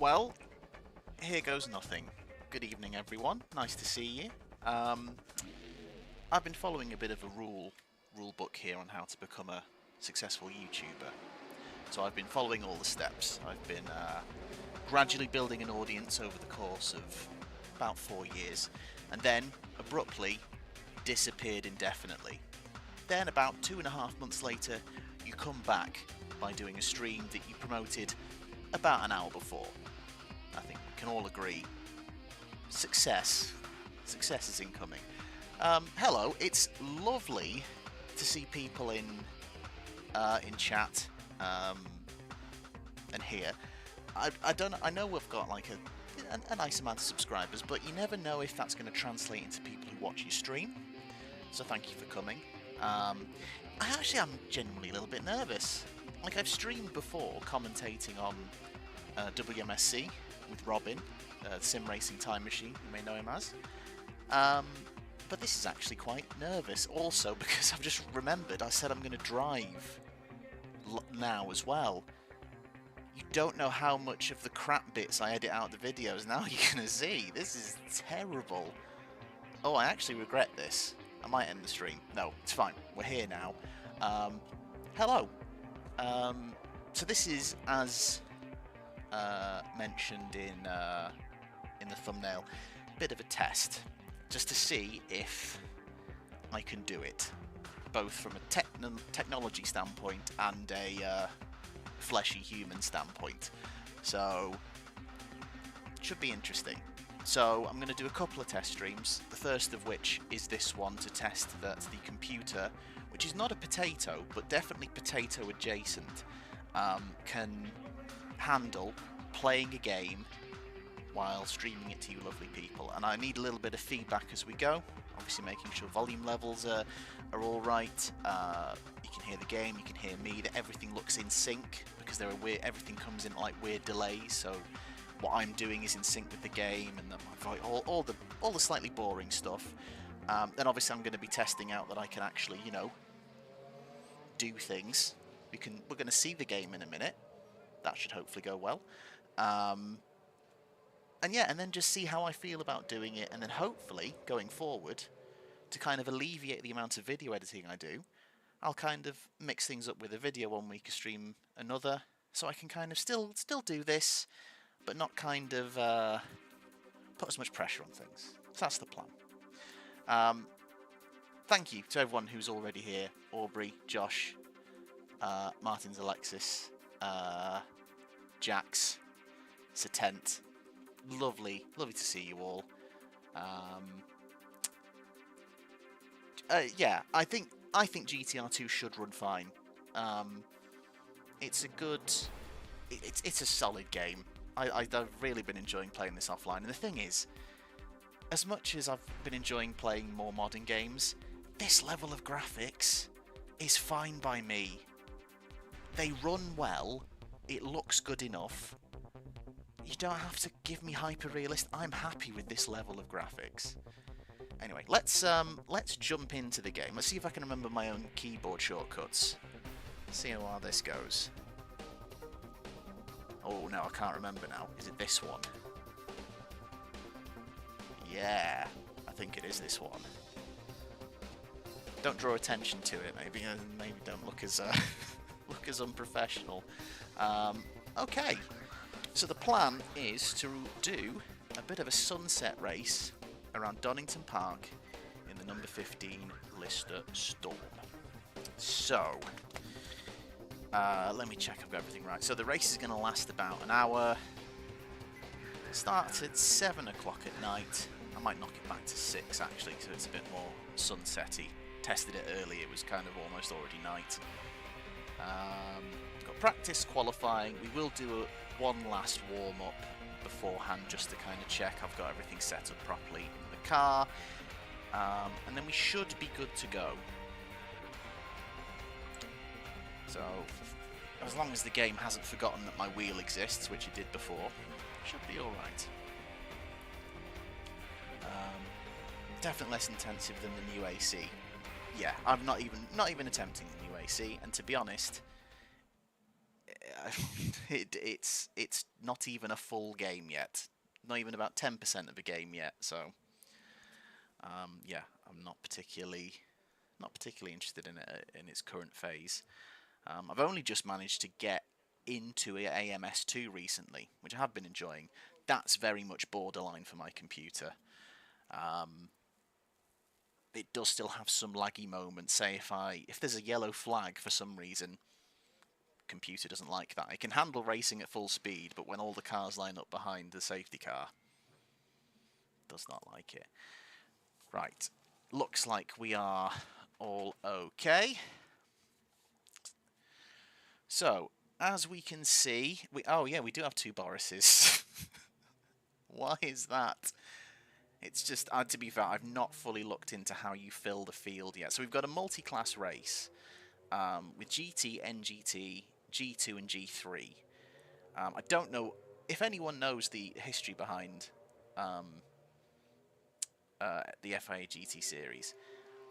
Well, here goes nothing. Good evening, everyone. Nice to see you. I've been following a bit of a rule book here on how to become a successful YouTuber. So I've been following all the steps. I've been gradually building an audience over the course of about 4 years, and then abruptly disappeared indefinitely. Then about 2.5 months later, you come back by doing a stream that you promoted about an hour before. I think we can all agree, success is incoming. Hello, it's lovely to see people in chat and here. I know we've got like a nice amount of subscribers, but you never know if that's going to translate into people who watch your stream. So thank you for coming. I actually am genuinely a little bit nervous. Like, I've streamed before commentating on WMSC with Robin, the sim racing time machine, you may know him as. But this is actually quite nervous, also because I've just remembered I said I'm going to drive now as well. You don't know how much of the crap bits I edit out of the videos now you're going to see. This is terrible. Oh, I actually regret this. I might end the stream. No, it's fine. We're here now. Hello. So this is, as mentioned in the thumbnail, a bit of a test, just to see if I can do it, both from a technology standpoint and a fleshy human standpoint. So it should be interesting. So I'm going to do a couple of test streams, the first of which is this one to test that the computer, which is not a potato, but definitely potato adjacent, can handle playing a game while streaming it to you lovely people. And I need a little bit of feedback as we go, obviously making sure volume levels are all right. You can hear the game, you can hear me, that everything looks in sync, because everything comes in like weird delays, so what I'm doing is in sync with the game, and all the slightly boring stuff. Then obviously I'm going to be testing out that I can actually, you know, do things. We're going to see the game in a minute. That should hopefully go well. And yeah, and then just see how I feel about doing it, and then hopefully, going forward, to kind of alleviate the amount of video editing I do, I'll kind of mix things up with a video one week, a stream another, so I can kind of still do this, but not kind of put as much pressure on things. So that's the plan. Thank you to everyone who's already here: Aubrey, Josh, Martins, Alexis, Jax, Satent. Lovely to see you all. Yeah, I think GTR2 should run fine. It's a good, it's a solid game. I've really been enjoying playing this offline. And the thing is, as much as I've been enjoying playing more modern games, this level of graphics is fine by me. They run well. It looks good enough. You don't have to give me hyper-realist. I'm happy with this level of graphics. Anyway, let's jump into the game. Let's see if I can remember my own keyboard shortcuts. See how this goes. Oh no, I can't remember now. Is it this one? Yeah, I think it is this one. Don't draw attention to it. Maybe don't look as look as unprofessional. Okay. So the plan is to do a bit of a sunset race around Donington Park in the number 15 Lister Storm. So, let me check I've got everything right. So the race is going to last about an hour. Starts at 7 o'clock at night. I might knock it back to 6 actually, so it's a bit more sunsetty. Tested it early, it was kind of almost already night. Got practice qualifying. We will do one last warm-up beforehand just to kind of check I've got everything set up properly in the car, and then we should be good to go. So as long as the game hasn't forgotten that my wheel exists, which it did before, should be alright. Definitely less intensive than the new AC. Yeah, I'm not even attempting the new AC, and to be honest, it's not even a full game yet. Not even about 10% of a game yet. So, yeah, I'm not particularly interested in it in its current phase. I've only just managed to get into AMS2 recently, which I have been enjoying. That's very much borderline for my computer. It does still have some laggy moments. Say if there's a yellow flag for some reason, computer doesn't like that. It can handle racing at full speed, but when all the cars line up behind the safety car, does not like it. Right, looks like we are all okay. So, as we can see, we do have 2 Borises. Why is that? It's just, to be fair, I've not fully looked into how you fill the field yet. So we've got a multi-class race with GT, NGT, G2 and G3. I don't know if anyone knows the history behind the FIA GT series,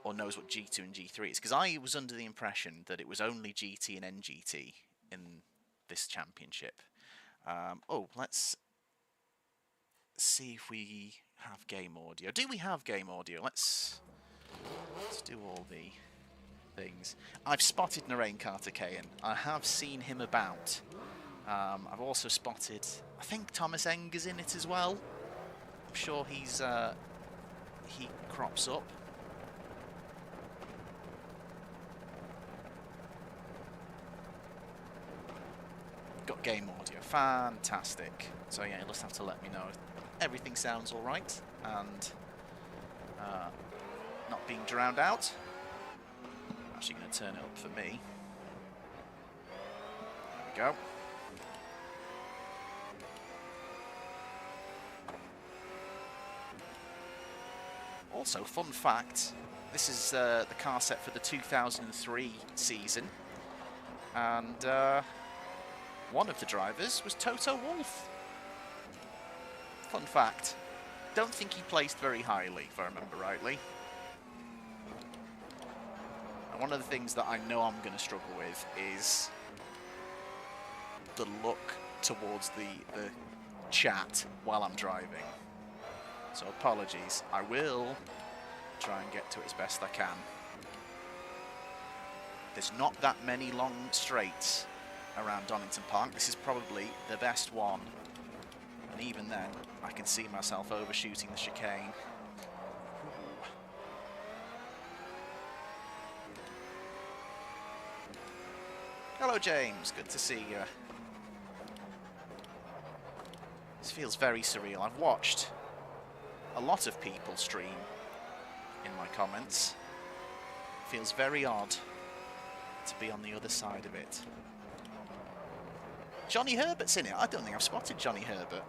or knows what G2 and G3 is, because I was under the impression that it was only GT and NGT in this championship. Oh, let's see if we have game audio. Do we have game audio? Let's do all the things. I've spotted Narain Carter-Cahan. I have seen him about. I've also spotted, I think Thomas Enger's in it as well. I'm sure he crops up. Got game audio. Fantastic. So yeah, you'll just have to let me know if everything sounds alright and not being drowned out. I'm actually going to turn it up for me. There we go. Also, fun fact, this is the car set for the 2003 season, and one of the drivers was Toto Wolff. Fun fact. Don't think he placed very highly, if I remember rightly. And one of the things that I know I'm going to struggle with is the look towards the chat while I'm driving. So apologies. I will try and get to it as best I can. There's not that many long straights around Donington Park. This is probably the best one. And even then, I can see myself overshooting the chicane. Ooh. Hello, James. Good to see you. This feels very surreal. I've watched a lot of people stream in my comments. It feels very odd to be on the other side of it. Johnny Herbert's in it. I don't think I've spotted Johnny Herbert.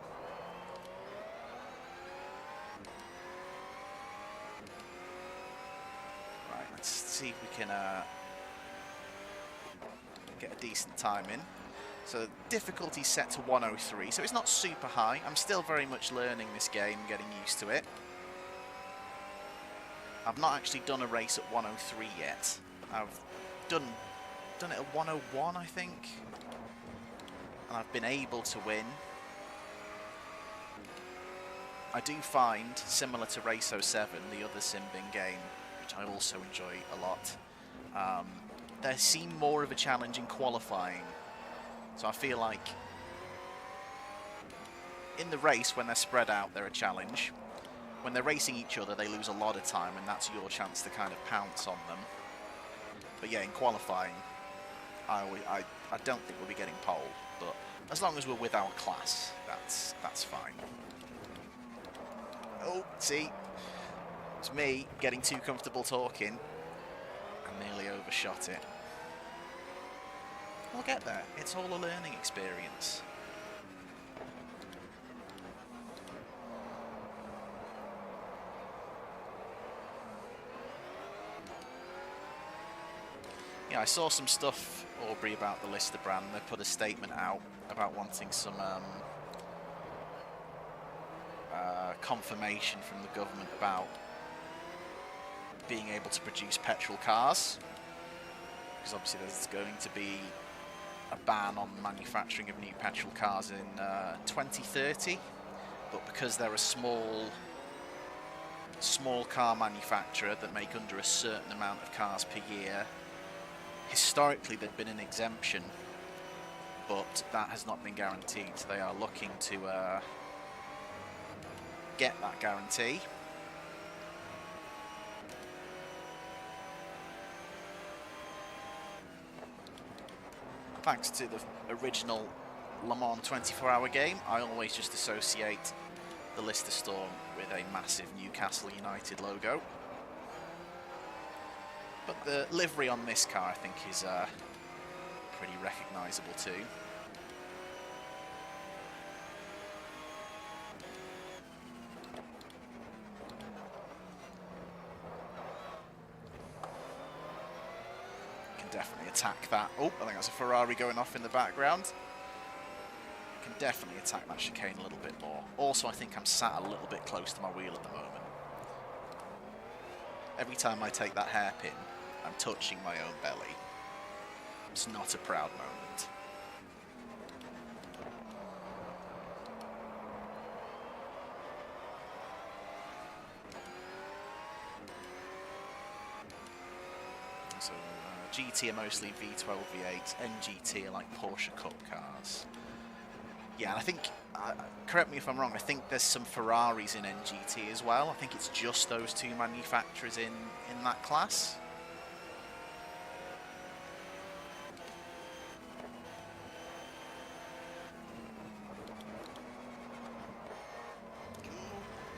Right, let's see if we can get a decent time in. So difficulty set to 103, so it's not super high. I'm still very much learning this game, getting used to it. I've not actually done a race at 103 yet. I've done it at 101, I think. And I've been able to win. I do find, similar to Race 07, the other Simbin game, which I also enjoy a lot, there seem more of a challenge in qualifying. So I feel like in the race, when they're spread out, they're a challenge. When they're racing each other, they lose a lot of time, and that's your chance to kind of pounce on them. But yeah, in qualifying, I don't think we'll be getting pole, but as long as we're with our class, that's fine. Oh, see, it's me getting too comfortable talking. I nearly overshot it. We'll get there. It's all a learning experience. Yeah, I saw some stuff, Aubrey, about the Lister brand. They put a statement out about wanting some confirmation from the government about being able to produce petrol cars. Because obviously there's going to be a ban on manufacturing of new petrol cars in 2030, but because they're a small car manufacturer that make under a certain amount of cars per year, historically there'd been an exemption, but that has not been guaranteed, so they are looking to get that guarantee. Thanks to the original Le Mans 24-hour game, I always just associate the Lister Storm with a massive Newcastle United logo. But the livery on this car, I think, is pretty recognisable too. Definitely attack that. Oh, I think that's a Ferrari going off in the background. Can definitely attack that chicane a little bit more. Also, I think I'm sat a little bit close to my wheel at the moment. Every time I take that hairpin, I'm touching my own belly. It's not a proud moment. So GT are mostly V12, V8s, NGT are like Porsche Cup cars. Yeah, and I think, correct me if I'm wrong, I think there's some Ferraris in NGT as well. I think it's just those two manufacturers in that class.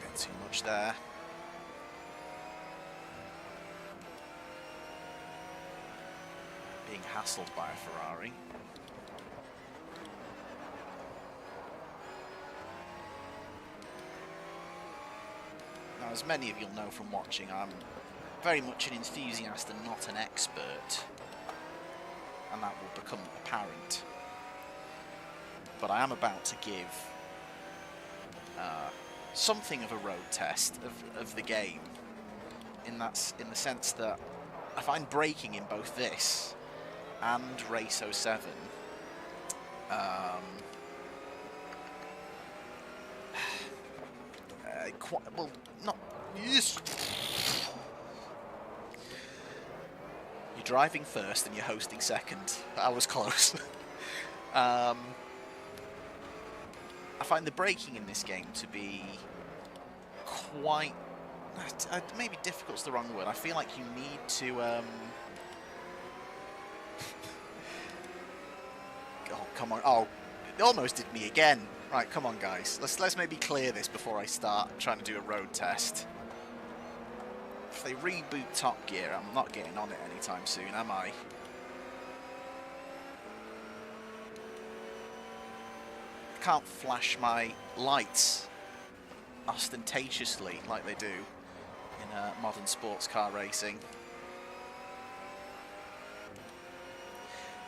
Bit too much there. Being hassled by a Ferrari. Now, as many of you'll know from watching, I'm very much an enthusiast and not an expert, and that will become apparent. But I am about to give something of a road test of the game, in the sense that I find braking in both this and Race 07 well, not... Yes. You're driving first and you're hosting second. I was close. I find the braking in this game to be quite... maybe difficult's the wrong word. I feel like you need to... oh, come on. Oh, it almost did me again. Right, come on, guys. Let's maybe clear this before I start trying to do a road test. If they reboot Top Gear, I'm not getting on it anytime soon, am I? Can't flash my lights ostentatiously like they do in modern sports car racing.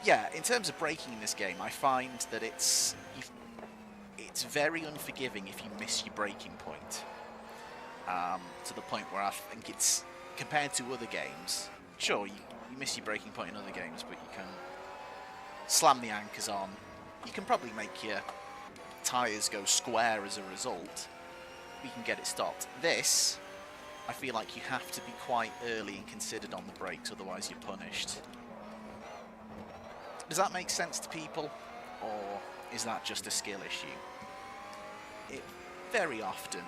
Yeah, in terms of braking in this game, I find that it's very unforgiving if you miss your braking point. To the point where I think it's, compared to other games, sure, you miss your braking point in other games, but you can slam the anchors on. You can probably make your tyres go square as a result. You can get it stopped. This, I feel like you have to be quite early and considered on the brakes, otherwise you're punished. Does that make sense to people, or is that just a skill issue? It very often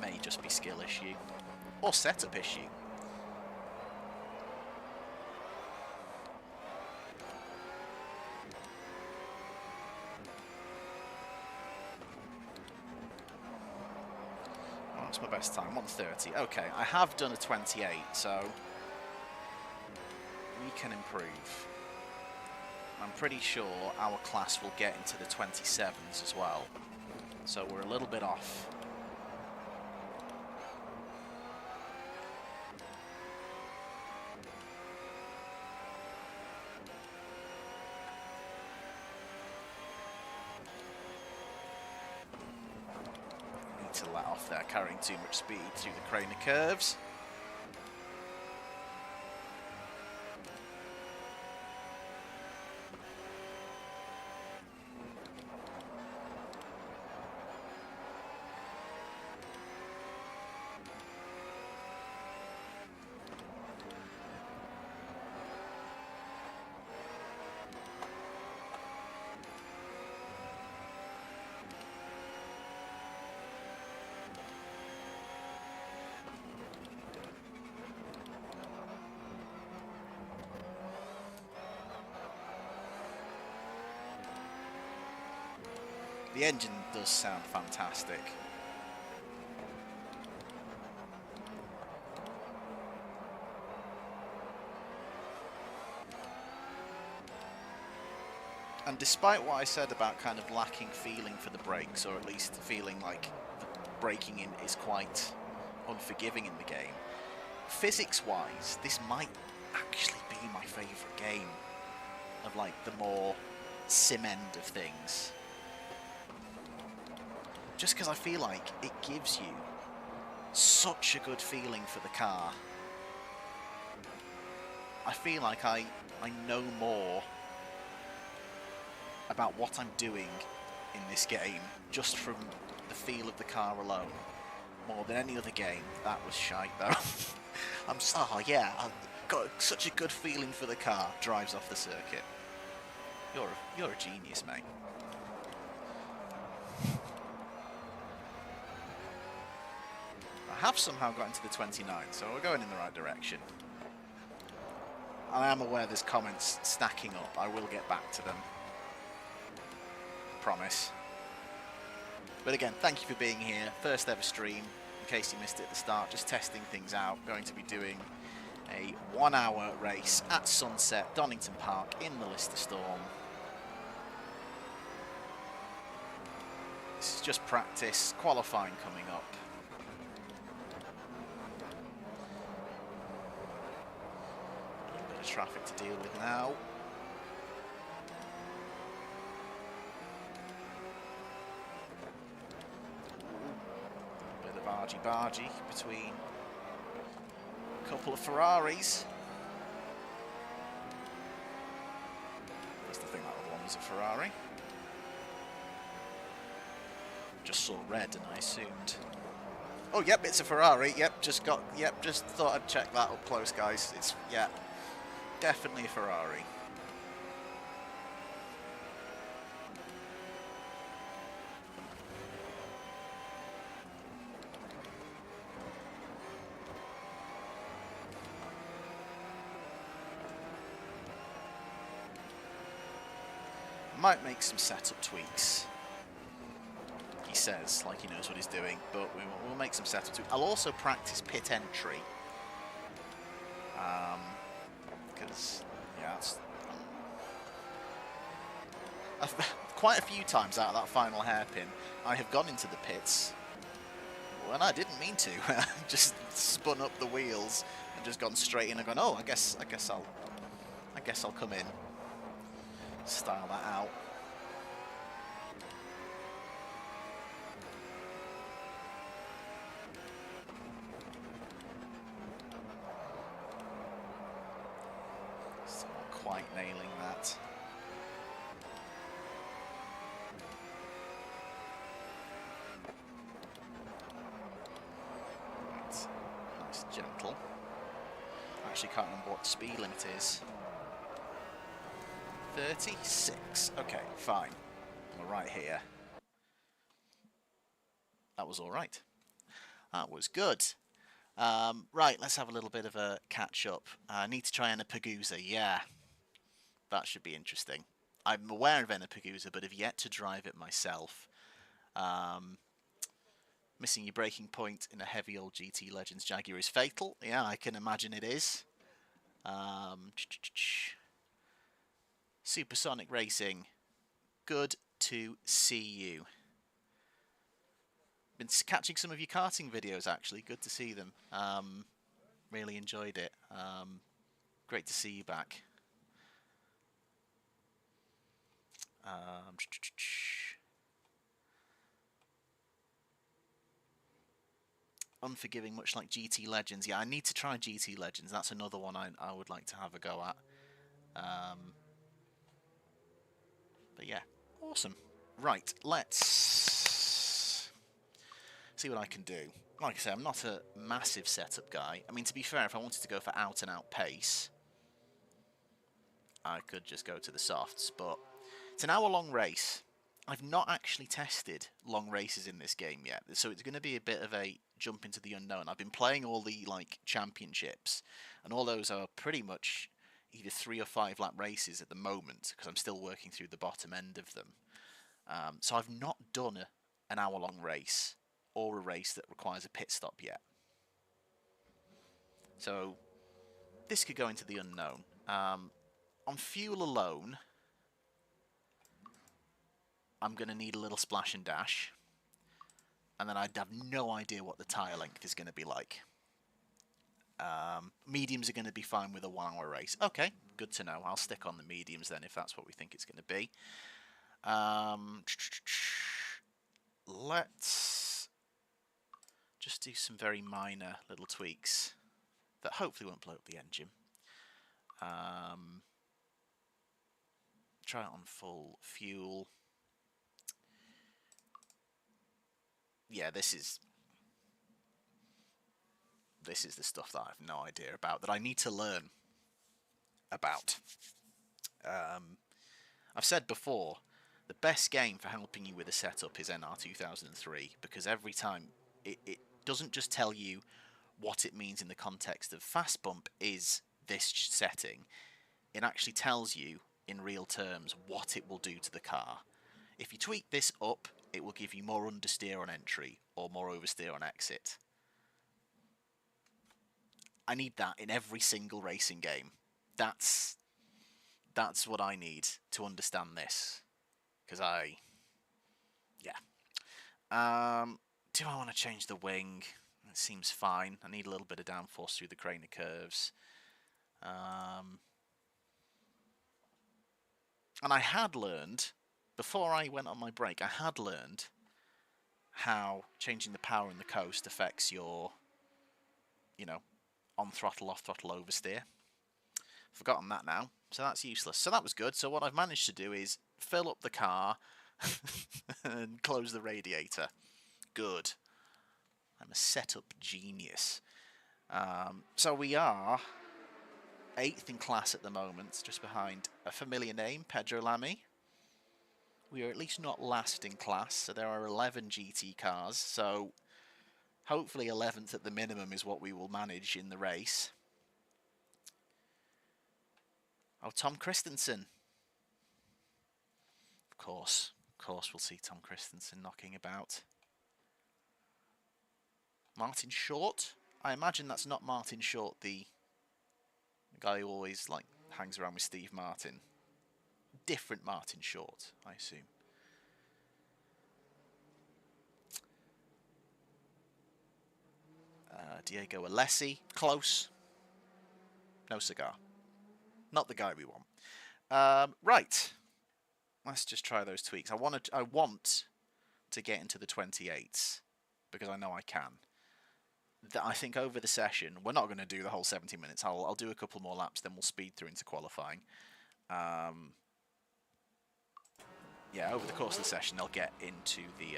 may just be skill issue, or setup issue. Oh, that's my best time, 1:30. Okay, I have done a 28, so we can improve. I'm pretty sure our class will get into the 27s as well, so we're a little bit off. Need to let off there, carrying too much speed through the Craner curves. The engine does sound fantastic. And despite what I said about kind of lacking feeling for the brakes, or at least feeling like the braking in is quite unforgiving in the game, physics-wise, this might actually be my favourite game of like the more sim end of things. Just because I feel like it gives you such a good feeling for the car. I feel like I know more about what I'm doing in this game just from the feel of the car alone, more than any other game. That was shite though. Oh yeah, I've got such a good feeling for the car. Drives off the circuit. You're a genius, mate. I have somehow got into the 29, so we're going in the right direction. I am aware there's comments stacking up. I will get back to them. Promise. But again, thank you for being here. First ever stream, in case you missed it at the start. Just testing things out. Going to be doing a 1 hour race at sunset, Donington Park, in the Lister Storm. This is just practice. Qualifying coming up. Traffic to deal with now. Bit of argy-bargy between a couple of Ferraris. I used to think that one was a Ferrari. Just saw red and I assumed. Oh, yep, it's a Ferrari. Yep, just thought I'd check that up close, guys. It's, yeah, definitely a Ferrari. Might make some setup tweaks. He says, like he knows what he's doing, but we'll make some setup tweaks. I'll also practice pit entry. Because, yeah, quite a few times out of that final hairpin, I have gone into the pits when I didn't mean to. Just spun up the wheels and just gone straight in and gone, oh, I guess I'll come in. Style that out. Still not quite nailing that. Right. Nice, gentle. I actually can't remember what the speed limit is. 36. Okay, fine. We're right here. That was all right. That was good. Right, let's have a little bit of a catch-up. I need to try Ennepegusa. Yeah, that should be interesting. I'm aware of Ennepegusa, but have yet to drive it myself. Missing your braking point in a heavy old GT Legends Jaguar is fatal. Yeah, I can imagine it is. Supersonic Racing, good to see you. Been catching some of your karting videos, actually. Good to see them. Really enjoyed it. Great to see you back. Unforgiving, much like GT Legends. Yeah, I need to try GT Legends. That's another one I would like to have a go at. But yeah, awesome. Right, let's see what I can do. Like I say, I'm not a massive setup guy. I mean, to be fair, if I wanted to go for out-and-out pace, I could just go to the softs, but it's an hour-long race. I've not actually tested long races in this game yet, so it's going to be a bit of a jump into the unknown. I've been playing all the championships, and all those are pretty much either 3 or 5 lap races at the moment, because I'm still working through the bottom end of them. So I've not done an hour-long race, or a race that requires a pit stop yet. So this could go into the unknown. On fuel alone, I'm going to need a little splash and dash. And then I'd have no idea what the tyre length is going to be like. Mediums are going to be fine with a 1 hour race. Okay, good to know. I'll stick on the mediums then if that's what we think it's going to be. Let's just do some very minor little tweaks that hopefully won't blow up the engine. Try it on full fuel. Yeah, this is the stuff that I have no idea about, that I need to learn about. I've said before, the best game for helping you with a setup is NR 2003, because every time it doesn't just tell you what it means in the context of fast bump is this setting, it actually tells you in real terms what it will do to the car. If you tweak this up, it will give you more understeer on entry or more oversteer on exit. I need that in every single racing game. That's what I need to understand this. Because yeah. Do I want to change the wing? It seems fine. I need a little bit of downforce through the Craner curves. And I had learned, before I went on my break, I had learned how changing the power in the coast affects your, on throttle, off throttle, oversteer. Forgotten that now, so that's useless. So that was good. So what I've managed to do is fill up the car, and close the radiator. Good. I'm a setup genius. So we are 8th in class at the moment, just behind a familiar name, Pedro Lamy. We are at least not last in class, so there are 11 GT cars, so hopefully 11th at the minimum is what we will manage in the race. Oh, Tom Christensen. Of course we'll see Tom Christensen knocking about. Martin Short? I imagine that's not Martin Short, the guy who always hangs around with Steve Martin. Different Martin Short, I assume. Diego Alessi, close. No cigar. Not the guy we want. Right. Let's just try those tweaks. I want to get into the 28s because I know I can. I think over the session, we're not going to do the whole 70 minutes. I'll do a couple more laps, then we'll speed through into qualifying. Yeah, over the course of the session, they'll get into the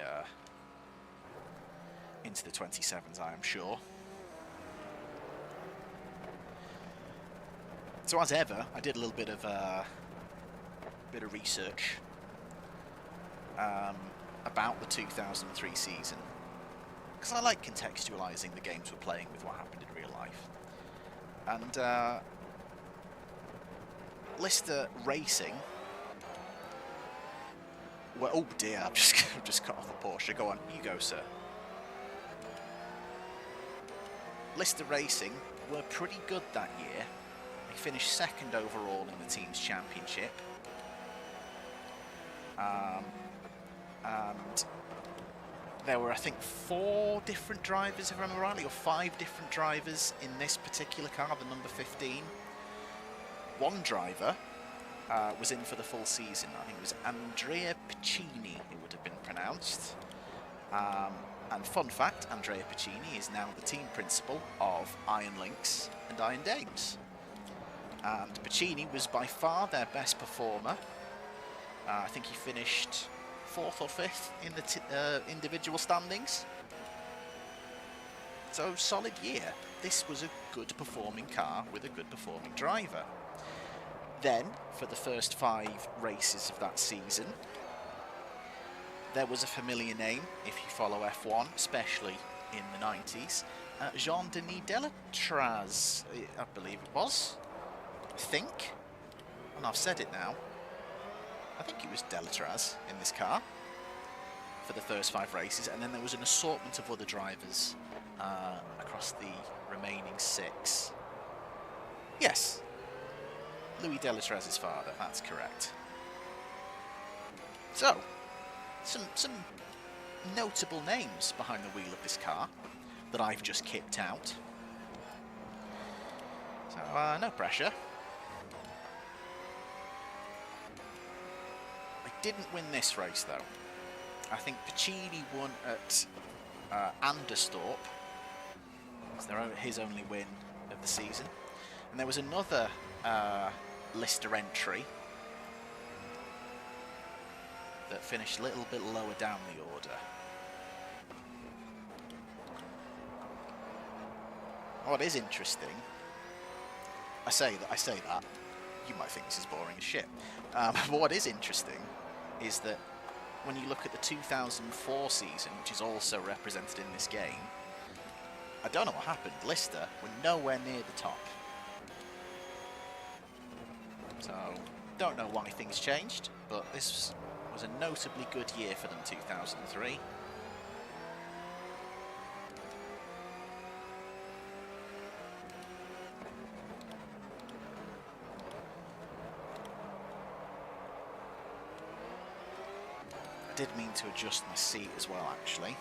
27s, I am sure. So as ever, I did a little bit of research about the 2003 season, because I like contextualising the games we're playing with what happened in real life. And Lister Racing. Well, oh dear, I've just cut off the Porsche. Go on, you go, sir. Lister Racing were pretty good that year. They finished 2nd overall in the team's championship. And there were, I think, 4 different drivers, if I remember rightly, or 5 different drivers in this particular car, the number 15. One driver was in for the full season. I think it was Andrea Piccini, it would have been pronounced. And fun fact, Andrea Piccini is now the team principal of Iron Lynx and Iron Dames. And Piccini was by far their best performer. I think he finished 4th or 5th in the individual standings. So, solid year. This was a good performing car with a good performing driver. Then, for the first 5 races of that season, there was a familiar name, if you follow F1, especially in the 90s. Jean-Denis Delatraz, I believe it was. I think. And I've said it now. I think it was Delatraz in this car for the first 5 races. And then there was an assortment of other drivers across the remaining 6. Yes. Louis Delatraz's father, that's correct. So, some notable names behind the wheel of this car that I've just kicked out. So, no pressure. I didn't win this race, though. I think Piccini won at Anderstorp. It's his only win of the season. And there was another Lister entry that finished a little bit lower down the order. What is interesting, I say that, you might think this is boring as shit, but what is interesting is that when you look at the 2004 season, which is also represented in this game, I don't know what happened. Lister were nowhere near the top. So, don't know why things changed, but this was a notably good year for them, 2003. I did mean to adjust my seat as well, actually.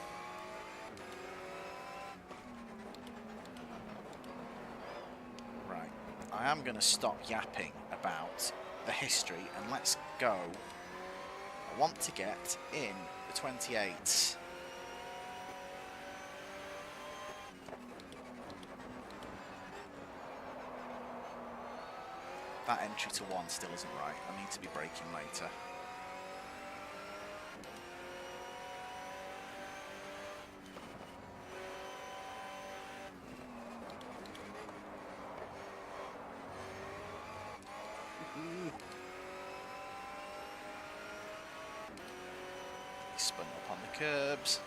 Right, I am going to stop yapping about the history and let's go. I want to get in the 28s. That entry to 1 still isn't right. I need to be braking later. spun up on the curbs.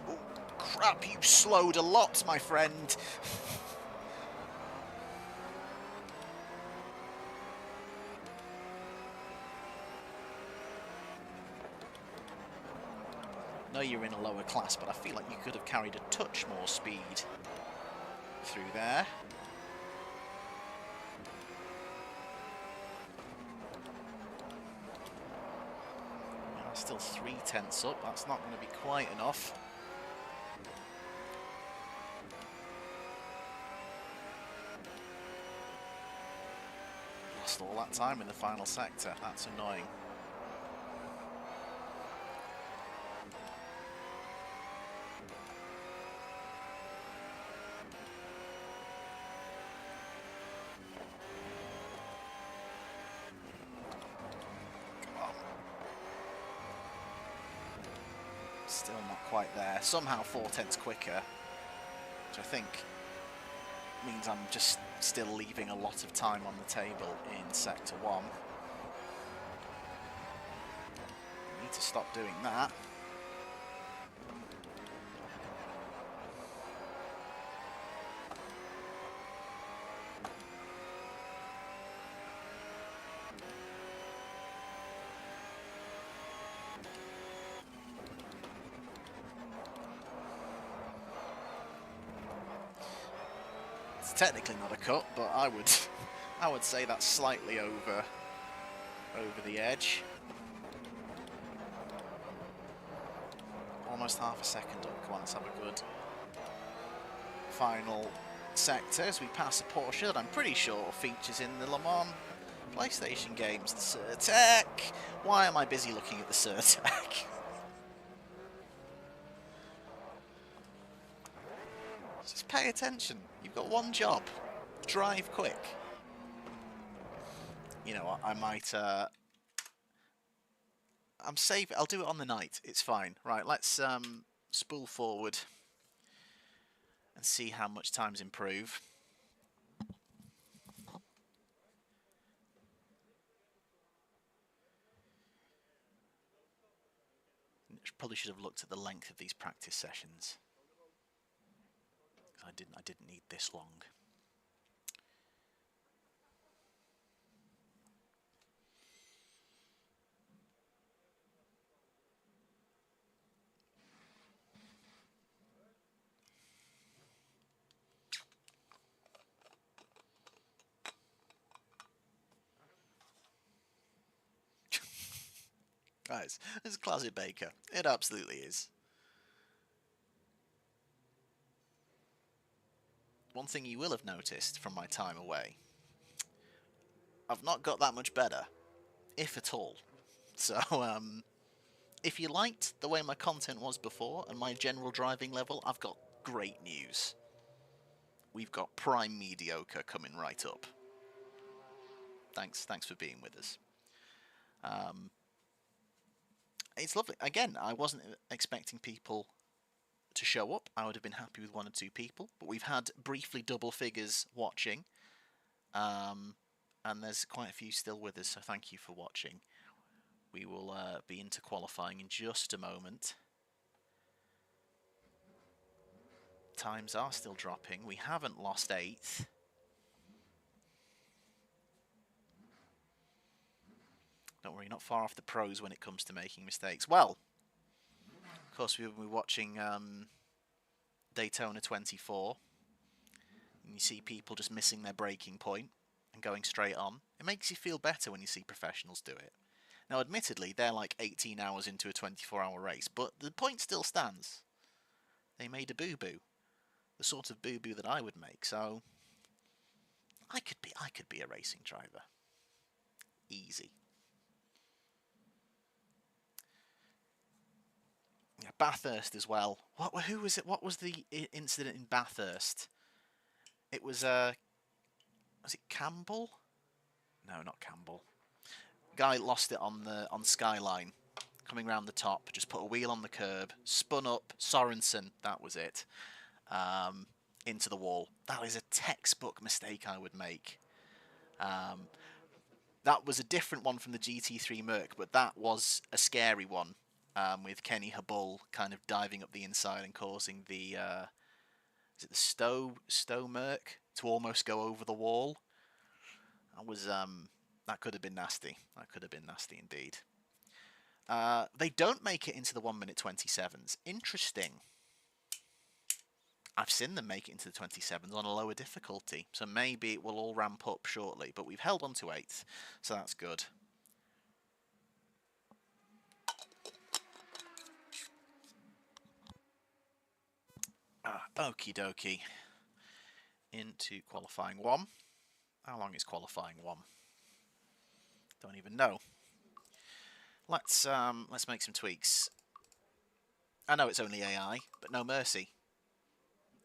Oh, crap, you slowed a lot, my friend. I know you're in a lower class, but I feel like you could have carried a touch more speed through there. Yeah, still 3/10 up, that's not going to be quite enough. Lost all that time in the final sector, that's annoying. Still not quite there. Somehow 4/10 quicker, which I think means I'm just still leaving a lot of time on the table in Sector 1. Need to stop doing that. It's technically not a cut, but I would say that's slightly over the edge. Almost half a second up. Come on, let's have a good final sector as we pass a Porsche that I'm pretty sure features in the Le Mans PlayStation games. The Surtec. Why am I busy looking at the Surtec? Just pay attention. You've got one job. Drive quick. You know what, I might... I'm safe. I'll do it on the night. It's fine. Right, let's spool forward and see how much times improve. Probably should have looked at the length of these practice sessions. I didn't need this long. Guys, it's classic Baker. It absolutely is. One thing you will have noticed from my time away, I've not got that much better, if at all. So, if you liked the way my content was before and my general driving level, I've got great news. We've got prime mediocre coming right up. Thanks for being with us. It's lovely. Again, I wasn't expecting people to show up. I would have been happy with 1 or 2 people, but we've had briefly double figures watching, and there's quite a few still with us, so thank you for watching. We will be into qualifying in just a moment. Times are still dropping. We haven't lost 8th. Don't worry, not far off the pros when it comes to making mistakes. Well, of course, we were watching Daytona 24, and you see people just missing their braking point and going straight on. It makes you feel better when you see professionals do it. Now, admittedly, they're like 18 hours into a 24-hour race, but the point still stands. They made a boo-boo, the sort of boo-boo that I would make. So, I could be a racing driver, easy. Yeah, Bathurst as well. Who was it? What was the incident in Bathurst? It was it Campbell? No, not Campbell. Guy lost it on Skyline, coming round the top, just put a wheel on the curb, spun up. Sorensen, that was it, into the wall. That is a textbook mistake I would make. That was a different one from the GT3 Merc, but that was a scary one, with Kenny Habul kind of diving up the inside and causing the is it the Stowe Merc to almost go over the wall. That was that could have been nasty. That could have been nasty indeed. They don't make it into the 1 minute 27s. Interesting. I've seen them make it into the 27s on a lower difficulty, so maybe it will all ramp up shortly. But we've held on to 8th, so that's good. Okie dokie. Into qualifying 1. How long is qualifying 1? Don't even know. Let's make some tweaks. I know it's only AI, but no mercy.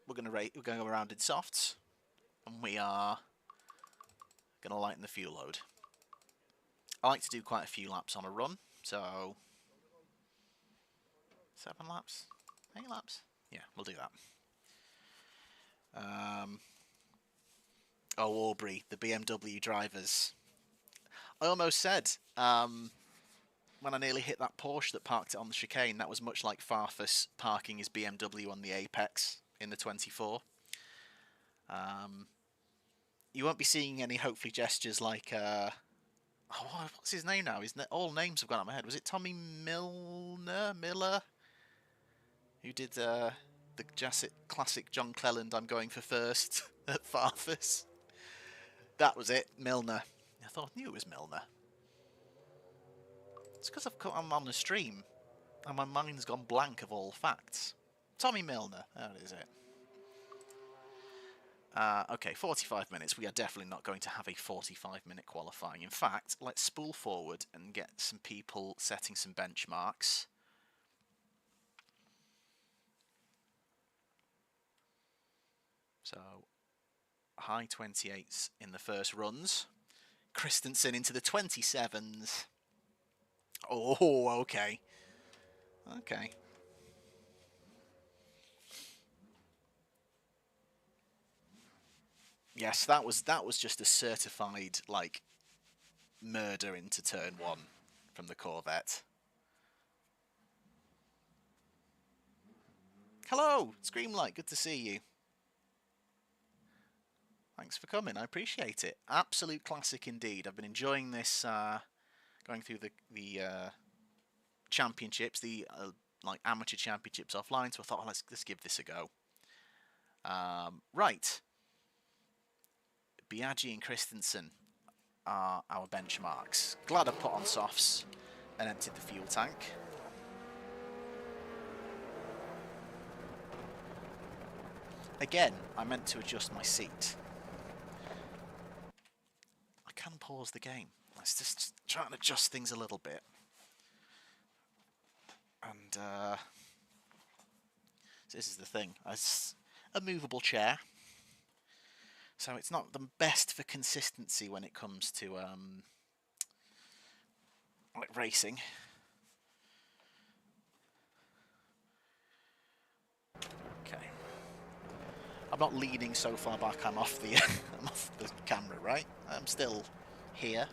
We're going to go around in softs, and we are going to lighten the fuel load. I like to do quite a few laps on a run, so 7 laps, 8 laps. Yeah, we'll do that. Oh, Aubrey, the BMW drivers. I almost said, when I nearly hit that Porsche that parked it on the chicane, that was much like Farfus parking his BMW on the Apex in the 24. You won't be seeing any, hopefully, gestures like, what's his name now? All names have gone out of my head. Was it Tommy Miller? Who did the classic John Cleland, I'm going for first at Farfus? That was it, Milner. I knew it was Milner. It's because I'm on the stream and my mind's gone blank of all facts. Tommy Milner, that is it. Okay, 45 minutes. We are definitely not going to have a 45-minute qualifying. In fact, let's spool forward and get some people setting some benchmarks. So, high 28s in the first runs. Christensen into the 27s. Oh, okay. Okay. Yes, that was just a certified, like, murder into turn 1 from the Corvette. Hello, Screamlight, good to see you. Thanks for coming, I appreciate it. Absolute classic indeed. I've been enjoying this, going through the championships, the like amateur championships offline. So I thought, let's give this a go. Right, Biaggi and Christensen are our benchmarks. Glad I put on softs and emptied the fuel tank. Again, I meant to adjust my seat. I can pause the game. Let's just try and adjust things a little bit. And this is the thing. It's a movable chair, so it's not the best for consistency when it comes to like racing. Okay. I'm not leaning so far back. I'm off the I'm off the camera, right? I'm still here.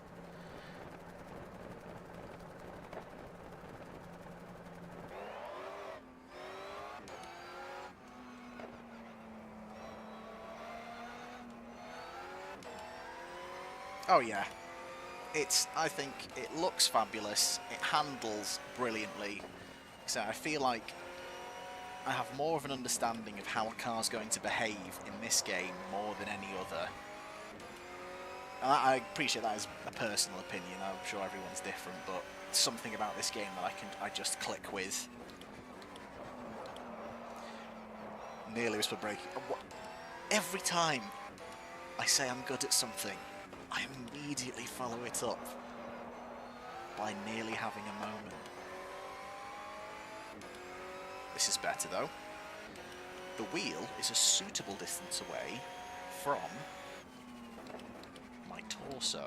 Oh yeah, I think it looks fabulous, it handles brilliantly, so I feel like I have more of an understanding of how a car's going to behave in this game more than any other. And I appreciate that as a personal opinion, I'm sure everyone's different, but something about this game that I just click with. Nearly was for breaking. Every time I say I'm good at something, I immediately follow it up by nearly having a moment. This is better though. The wheel is a suitable distance away from my torso.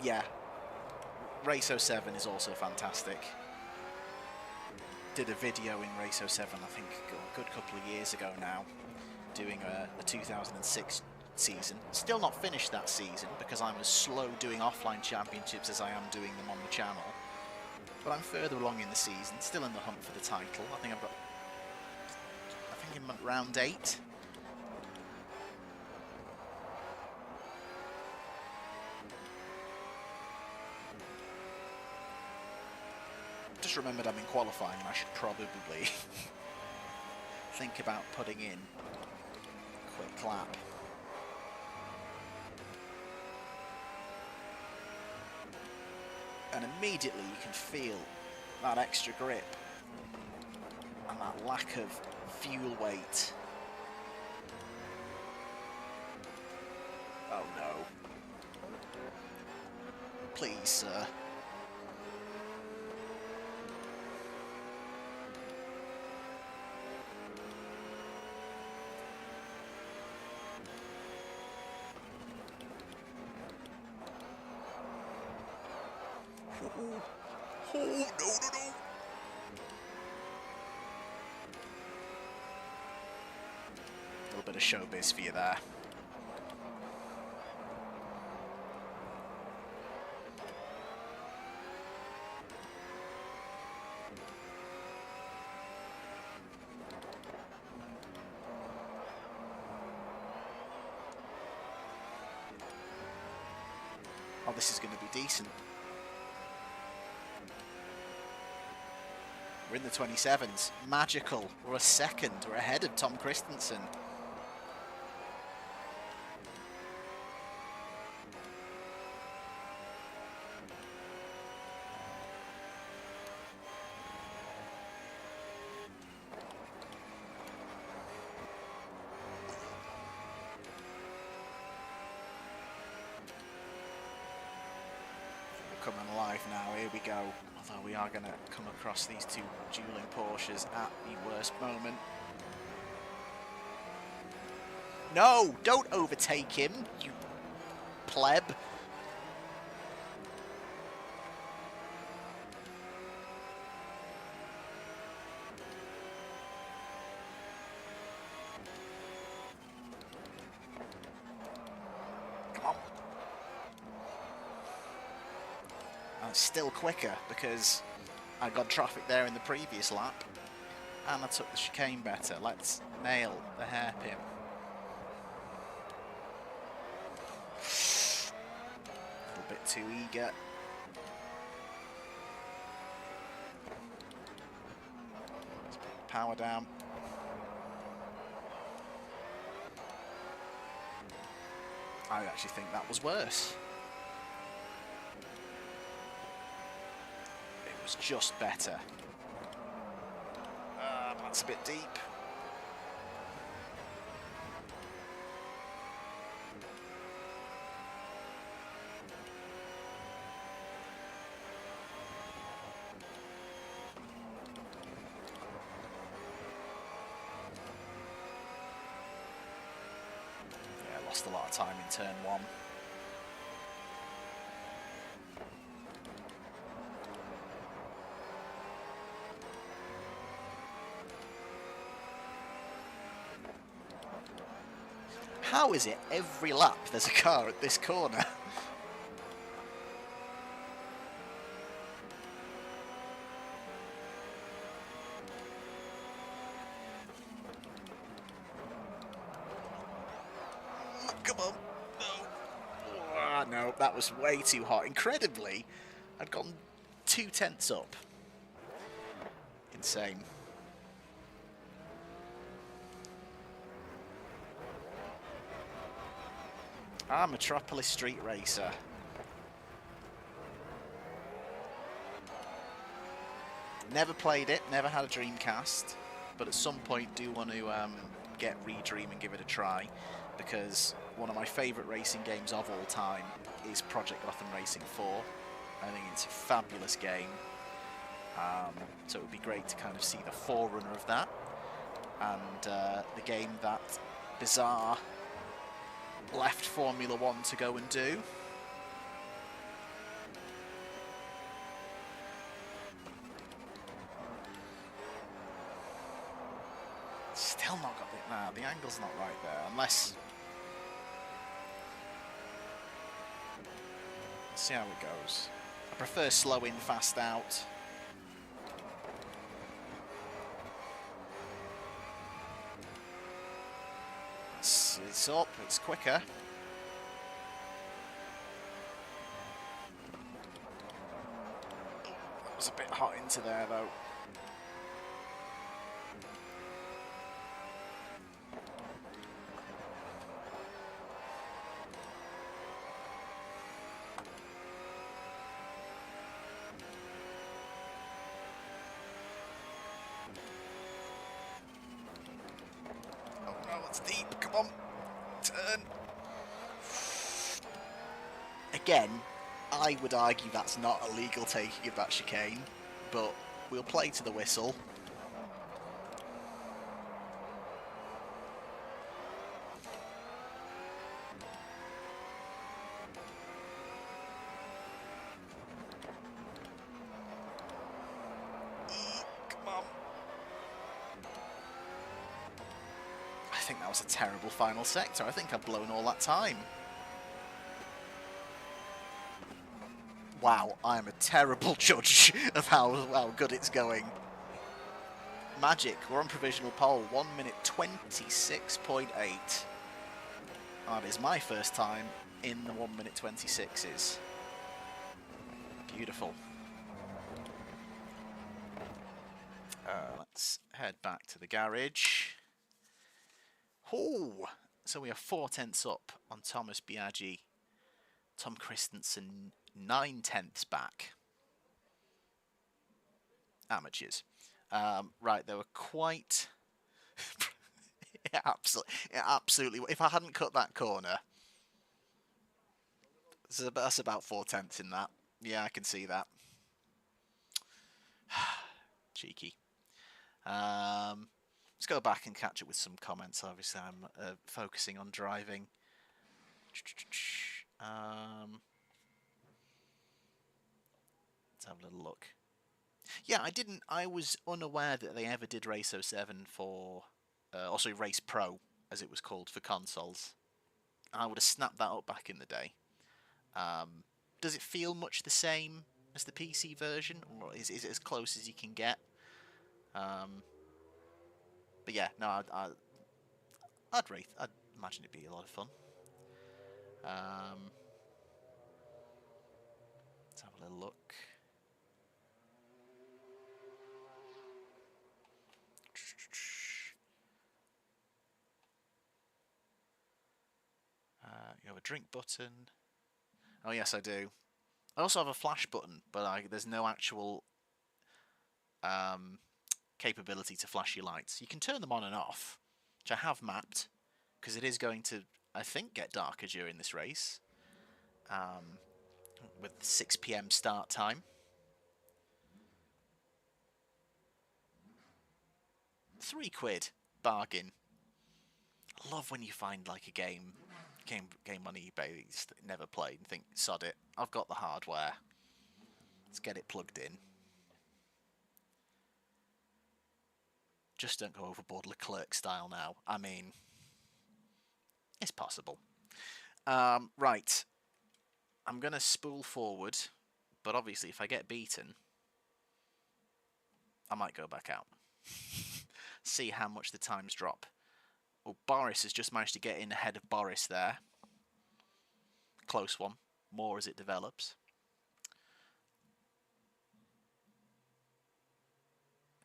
Yeah, Race 07 is also fantastic. Did a video in Race 07, I think, a good couple of years ago now, doing a 2006 season. Still not finished that season because I'm as slow doing offline championships as I am doing them on the channel. But I'm further along in the season, still in the hunt for the title. I think I'm round 8. Just remembered I'm in qualifying and I should probably think about putting in a quick lap. And immediately you can feel that extra grip and that lack of fuel weight. Oh no. Please, sir. Oh, no, no, no. A little bit of showbiz for you there. Oh, this is going to be decent. We're in the 27s. Magical. We're a second. We're ahead of Tom Christensen. We're coming alive now. Here we go. Although we are going to come across these two dueling Porsches at the worst moment. No! Don't overtake him, you pleb. Come on. And still quicker because I got traffic there in the previous lap and I took the chicane better. Let's nail the hairpin. A little bit too eager. Let's put the power down. I actually think that was worse. It was just better. That's a bit deep. Yeah, lost a lot of time in turn 1. How is it every lap there's a car at this corner? Come on. No. Oh, no, that was way too hot. Incredibly, I'd gone 2 tenths up. Insane. Metropolis Street Racer. Never played it, never had a Dreamcast, but at some point do want to get Redream and give it a try, because one of my favourite racing games of all time is Project Gotham Racing 4. I think it's a fabulous game. So it would be great to kind of see the forerunner of that. And the game that Bizarre left Formula 1 to go and do. Still not got it. Nah, the angle's not right there, unless... Let's see how it goes. I prefer slow in, fast out. It's up, it's quicker. That was a bit hot into there though. Oh no, it's deep, come on. Turn. Again, I would argue that's not a legal taking of that chicane, but we'll play to the whistle. Come on. I think that was a terrible final sector. I think I've blown all that time. Wow, I am a terrible judge of how good it's going. Magic, we're on provisional pole, 1 minute 26.8. That is my first time in the 1 minute 26s. Beautiful. Let's head back to the garage. Oh, so we are 4/10 up on Thomas Biaggi. Tom Christensen 9/10 back. Amateurs. Right, they were quite... absolutely. If I hadn't cut that corner... That's about 4/10 in that. Yeah, I can see that. Cheeky. Let's go back and catch up with some comments. Obviously, I'm focusing on driving. Let's have a little look. Yeah, I was unaware that they ever did Race 07 for... also Race Pro, as it was called, for consoles. I would have snapped that up back in the day. Does it feel much the same as the PC version, or is it as close as you can get? But yeah, no, I'd imagine it'd be a lot of fun. Let's have a little look. You have a drink button. Oh yes, I do. I also have a flash button, but there's no actual capability to flash your lights. You can turn them on and off, which I have mapped, because it is going to, I think, get darker during this race, with the 6 PM start time. £3, bargain. I love when you find like a game on eBay that you just never played and think, sod it, I've got the hardware. Let's get it plugged in. Just don't go overboard Leclerc style now. I mean, it's possible. Right. I'm going to spool forward, but obviously if I get beaten, I might go back out. See how much the times drop. Well, Boris has just managed to get in ahead of Boris there. Close one. More as it develops.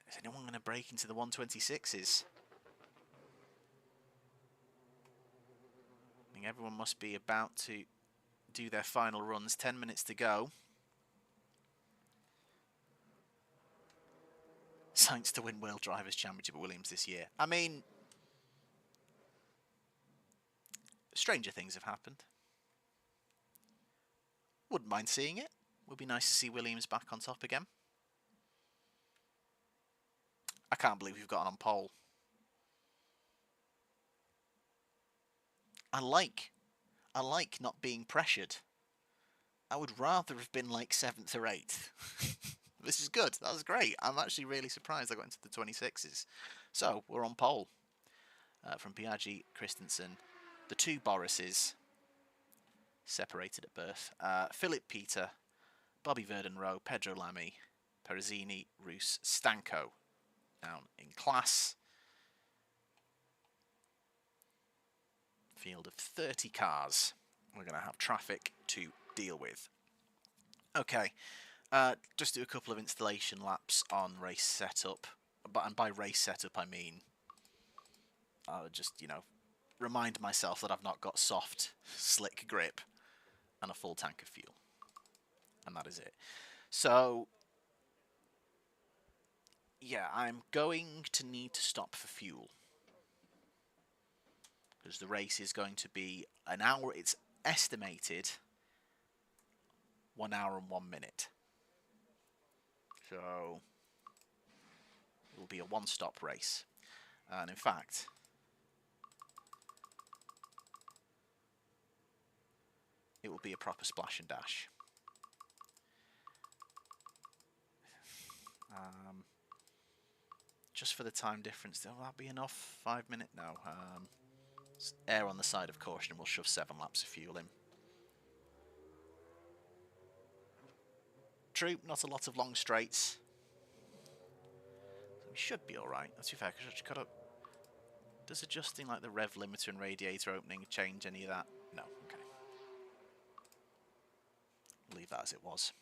Is anyone going to break into the 126s? I think everyone must be about to do their final runs. 10 minutes to go. Saints to win World Drivers' Championship at Williams this year. I mean, stranger things have happened. Wouldn't mind seeing it. Would be nice to see Williams back on top again. I can't believe we've gotten on pole. I like not being pressured. I would rather have been like 7th or 8th. This is good. That was great. I'm actually really surprised I got into the 26s. So, we're on pole. From Piaggi, Christensen. The 2 Borises separated at birth. Philip Peter, Bobby Verden-Rowe, Pedro Lamy, Perezzini, Roos, Stanko down in class. Field of 30 cars. We're going to have traffic to deal with. Okay, just do a couple of installation laps on race setup. And by race setup I mean I'll just, you know, remind myself that I've not got soft, slick grip and a full tank of fuel. And that is it. So, yeah, I'm going to need to stop for fuel. Because the race is going to be an hour. It's estimated 1 hour and 1 minute. So, it will be a one-stop race. And in fact, it will be a proper splash and dash. Just for the time difference, will that be enough? 5 minutes? No. Air on the side of caution and we'll shove 7 laps of fuel in. True, not a lot of long straights. So we should be alright. That's too fair, because I've got to... Does adjusting like the rev limiter and radiator opening change any of that? No, okay. Leave that as it was.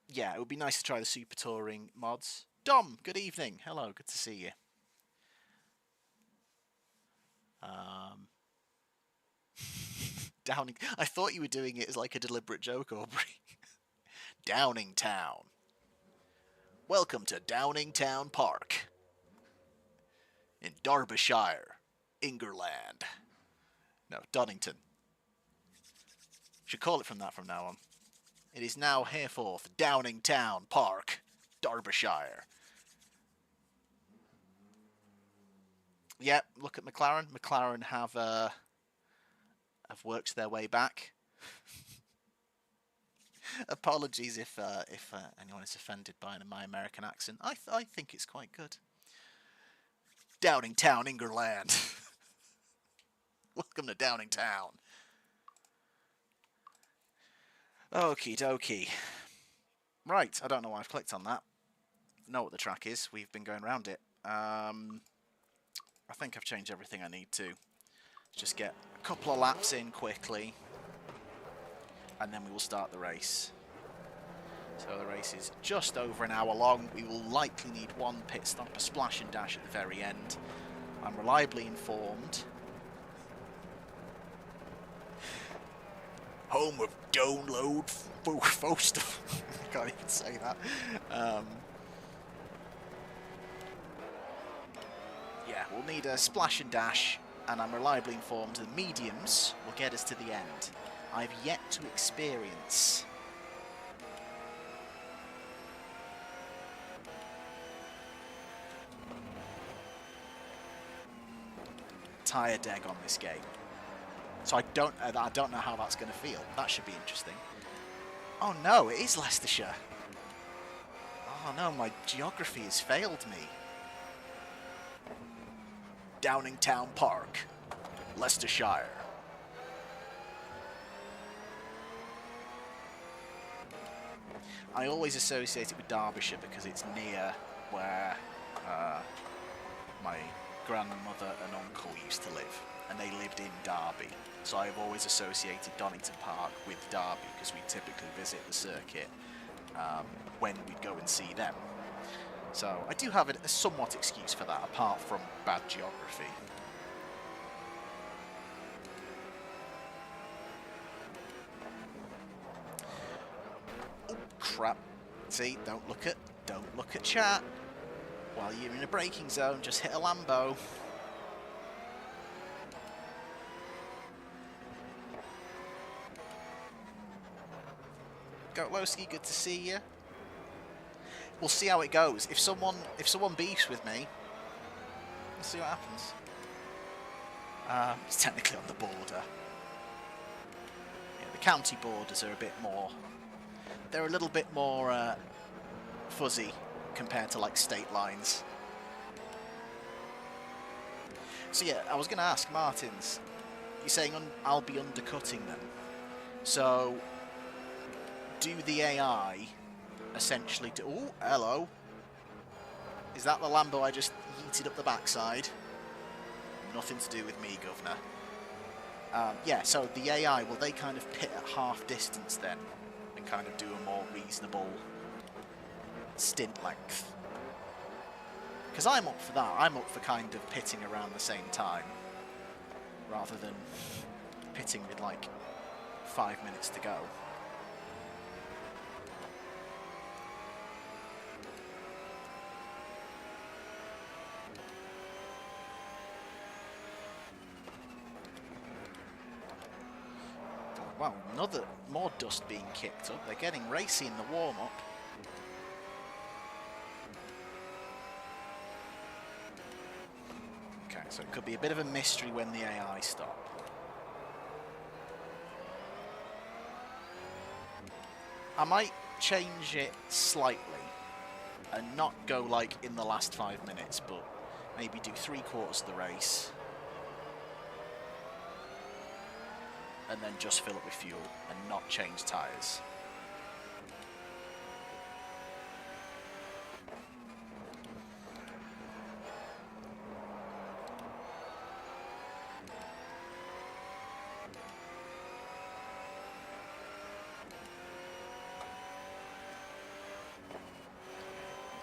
Yeah, it would be nice to try the Super Touring mods. Dom, good evening. Hello, good to see you. Downing. I thought you were doing it as like a deliberate joke, Aubrey. Downingtown. Welcome to Downington Park. In Derbyshire, England. No, Donington. Should call it from that from now on. It is now hereforth Downington Park, Derbyshire. Yep, look at McLaren. McLaren have worked their way back. Apologies if anyone is offended by my American accent. I think it's quite good. Downingtown, England. Welcome to Downingtown. Okie dokie. Right, I don't know why I've clicked on that. Know what the track is. We've been going around it. I think I've changed everything I need to. Just get a couple of laps in quickly, and then we will start the race. So the race is just over an hour long. We will likely need 1 pit stop, a splash and dash at the very end. I'm reliably informed. Home of download Foster. I can't even say that. Yeah, we'll need a splash and dash, and I'm reliably informed the mediums will get us to the end. I've yet to experience tyre deg on this game. So I don't know how that's going to feel. That should be interesting. Oh no, it is Leicestershire. Oh no, my geography has failed me. Downingtown Park, Leicestershire. I always associate it with Derbyshire because it's near where my grandmother and uncle used to live, and they lived in Derby. So I've always associated Donington Park with Derby because we typically visit the circuit when we'd go and see them. So I do have a somewhat excuse for that, apart from bad geography. Oh, crap. See, don't look at chat. While you're in a braking zone, just hit a Lambo. Bluesky, good to see you. We'll see how it goes. If someone beefs with me, we'll see what happens. It's technically on the border. Yeah, the county borders are a bit more. They're a little bit more fuzzy compared to like state lines. So yeah, I was going to ask Martins. You're saying I'll be undercutting them. So do the AI essentially do... Oh, hello. Is that the Lambo I just yeeted up the backside? Nothing to do with me, Governor. Yeah, so the AI, will they kind of pit at half distance then? And kind of do a more reasonable stint length? Because I'm up for that. I'm up for kind of pitting around the same time. Rather than pitting with like 5 minutes to go. Wow, more dust being kicked up. They're getting racy in the warm-up. Okay, so it could be a bit of a mystery when the AI stop. I might change it slightly and not go like in the last 5 minutes, but maybe do 3/4 of the race. And then just fill up with fuel and not change tyres.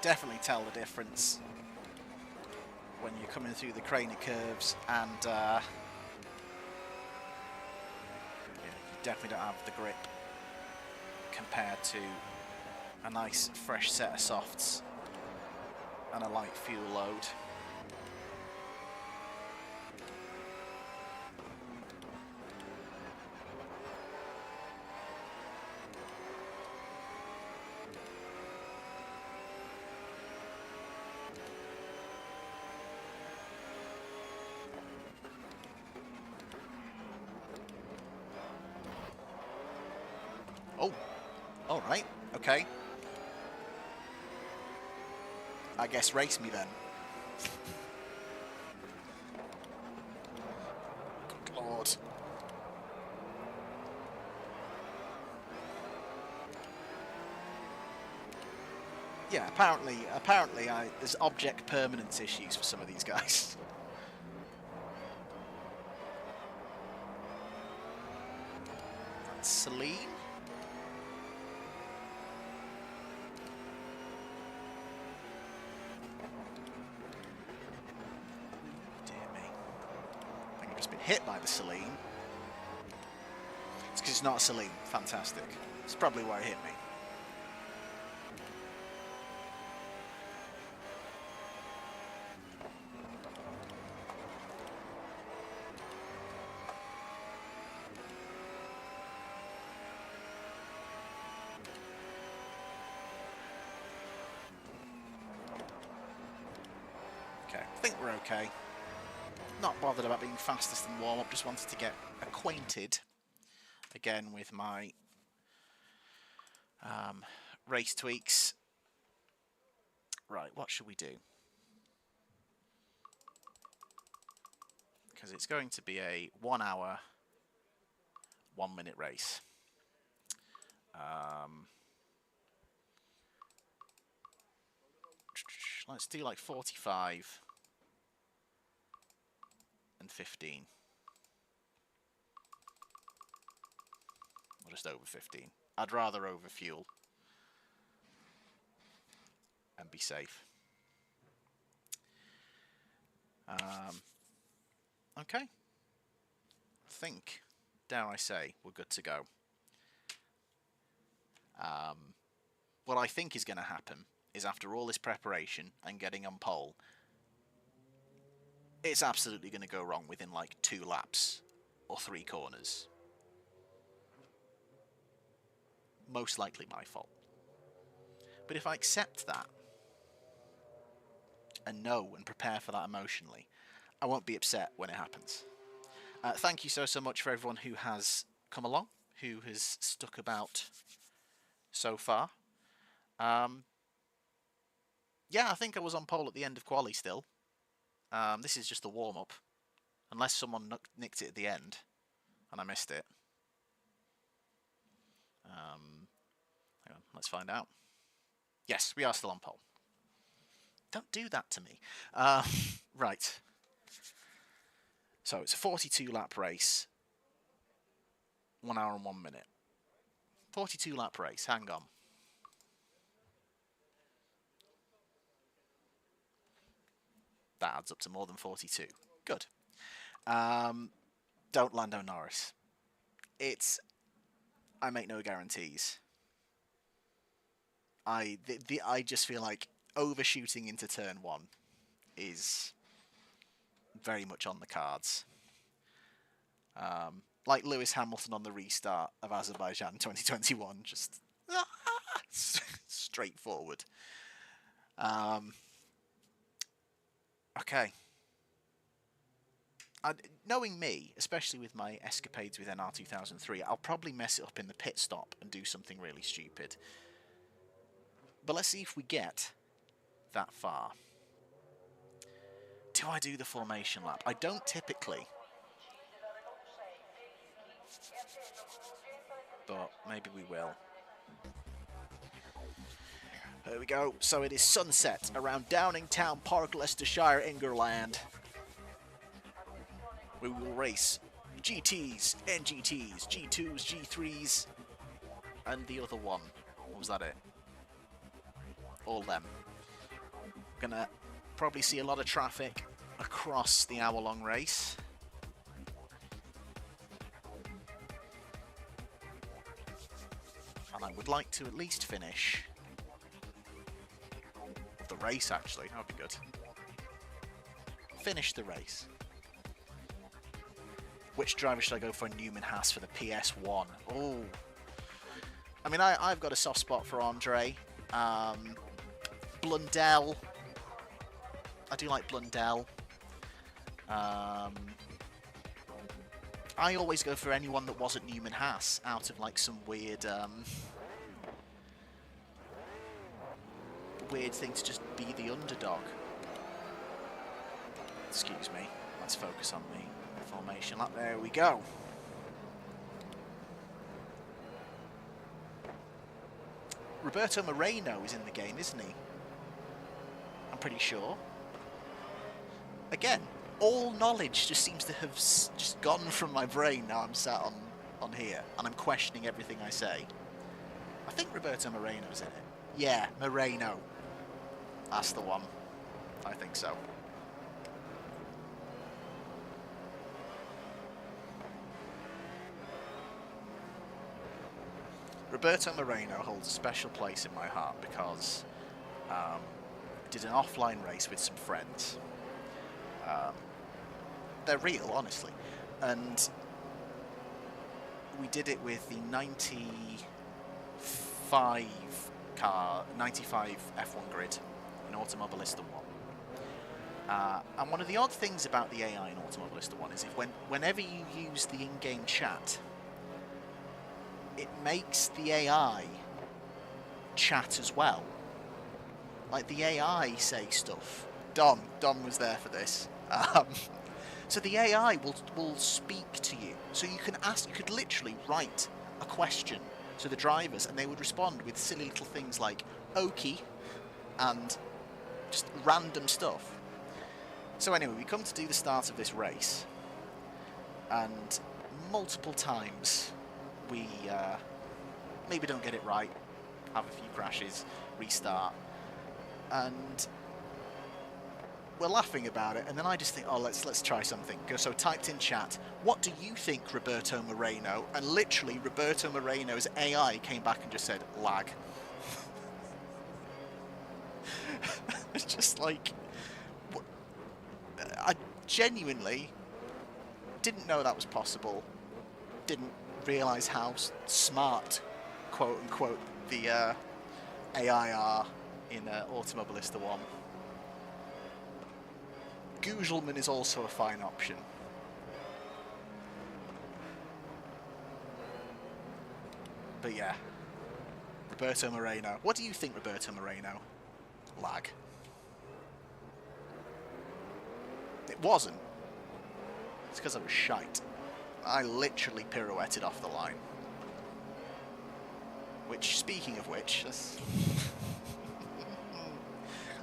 Definitely tell the difference when you're coming through the craner curves and definitely don't have the grip compared to a nice fresh set of softs and a light fuel load. Oh, all right, okay. I guess race me then. Good Lord. Yeah, apparently there's object permanence issues for some of these guys. That's Celine. Hit by the Celine. It's because it's not a Celine. Fantastic. It's probably why it hit me. Okay, I think we're okay. Not bothered about being fastest in warm-up, just wanted to get acquainted again with my race tweaks. Right, what should we do? Because it's going to be a 1 hour, 1 minute race. Let's do like 45 and 15. Or just over 15. I'd rather over fuel and be safe. Okay. I think, dare I say, we're good to go. What I think is going to happen is after all this preparation and getting on pole, it's absolutely going to go wrong within like 2 laps or 3 corners. most likely my fault. But if I accept that, and know and prepare for that emotionally, I won't be upset when it happens. Thank you so much for everyone who has come along, who has stuck about so far. Yeah, I think I was on pole at the end of quali still. This is just the warm-up. Unless someone nicked it at the end, and I missed it. Hang on, let's find out. Yes, we are still on pole. Don't do that to me. Right. So it's a 42-lap race. 1 hour and 1 minute. 42-lap race, hang on. That adds up to more than 42. Good. Don't Lando Norris. I make no guarantees. I just feel like overshooting into turn 1 is very much on the cards. Like Lewis Hamilton on the restart of Azerbaijan 2021, just straightforward. Okay. Knowing me, especially with my escapades with NR2003, I'll probably mess it up in the pit stop and do something really stupid. But let's see if we get that far. Do I do the formation lap? I don't typically. But maybe we will. There we go. So it is sunset around Donington Park, Leicestershire, England. We will race GTs, NGTs, G2s, G3s, and the other one. Or was that it? All them. Gonna probably see a lot of traffic across the hour-long race. And I would like to at least finish the race, actually. That would be good. Finish the race. Which driver should I go for? Newman Haas for the PS1. Oh. I mean, I've got a soft spot for Andre. Blundell. I do like Blundell. I always go for anyone that wasn't Newman Haas out of like some weird weird thing to just be the underdog. Excuse me. Let's focus on me. Formation lap, there we go. Roberto Moreno is in the game, isn't he? I'm pretty sure. Again, all knowledge just seems to have just gone from my brain now I'm sat on here, and I'm questioning everything I say. I think Roberto Moreno's in it. Yeah, Moreno. That's the one. I think so. Roberto Moreno holds a special place in my heart because I did an offline race with some friends. They're real, honestly. And we did it with the 95 F1 grid in Automobilista 1. And one of the odd things about the AI in Automobilista 1 is whenever you use the in-game chat, it makes the AI chat as well. Like the AI say stuff. Don was there for this. So the AI will speak to you. So you could literally write a question to the drivers and they would respond with silly little things like "okie" and just random stuff. So anyway, we come to do the start of this race, and multiple times we maybe don't get it right, have a few crashes, restart, and we're laughing about it, and then I just think, oh, let's try something. So typed in chat, what do you think, Roberto Moreno? And literally, Roberto Moreno's AI came back and just said, lag. It's just like, I genuinely didn't know that was possible, didn't realise how smart quote-unquote, the AIR in Automobilista 1. Gugelman is also a fine option. But yeah, Roberto Moreno. What do you think, Roberto Moreno? Lag. It wasn't. It's because I was shite. I literally pirouetted off the line. Which, speaking of which,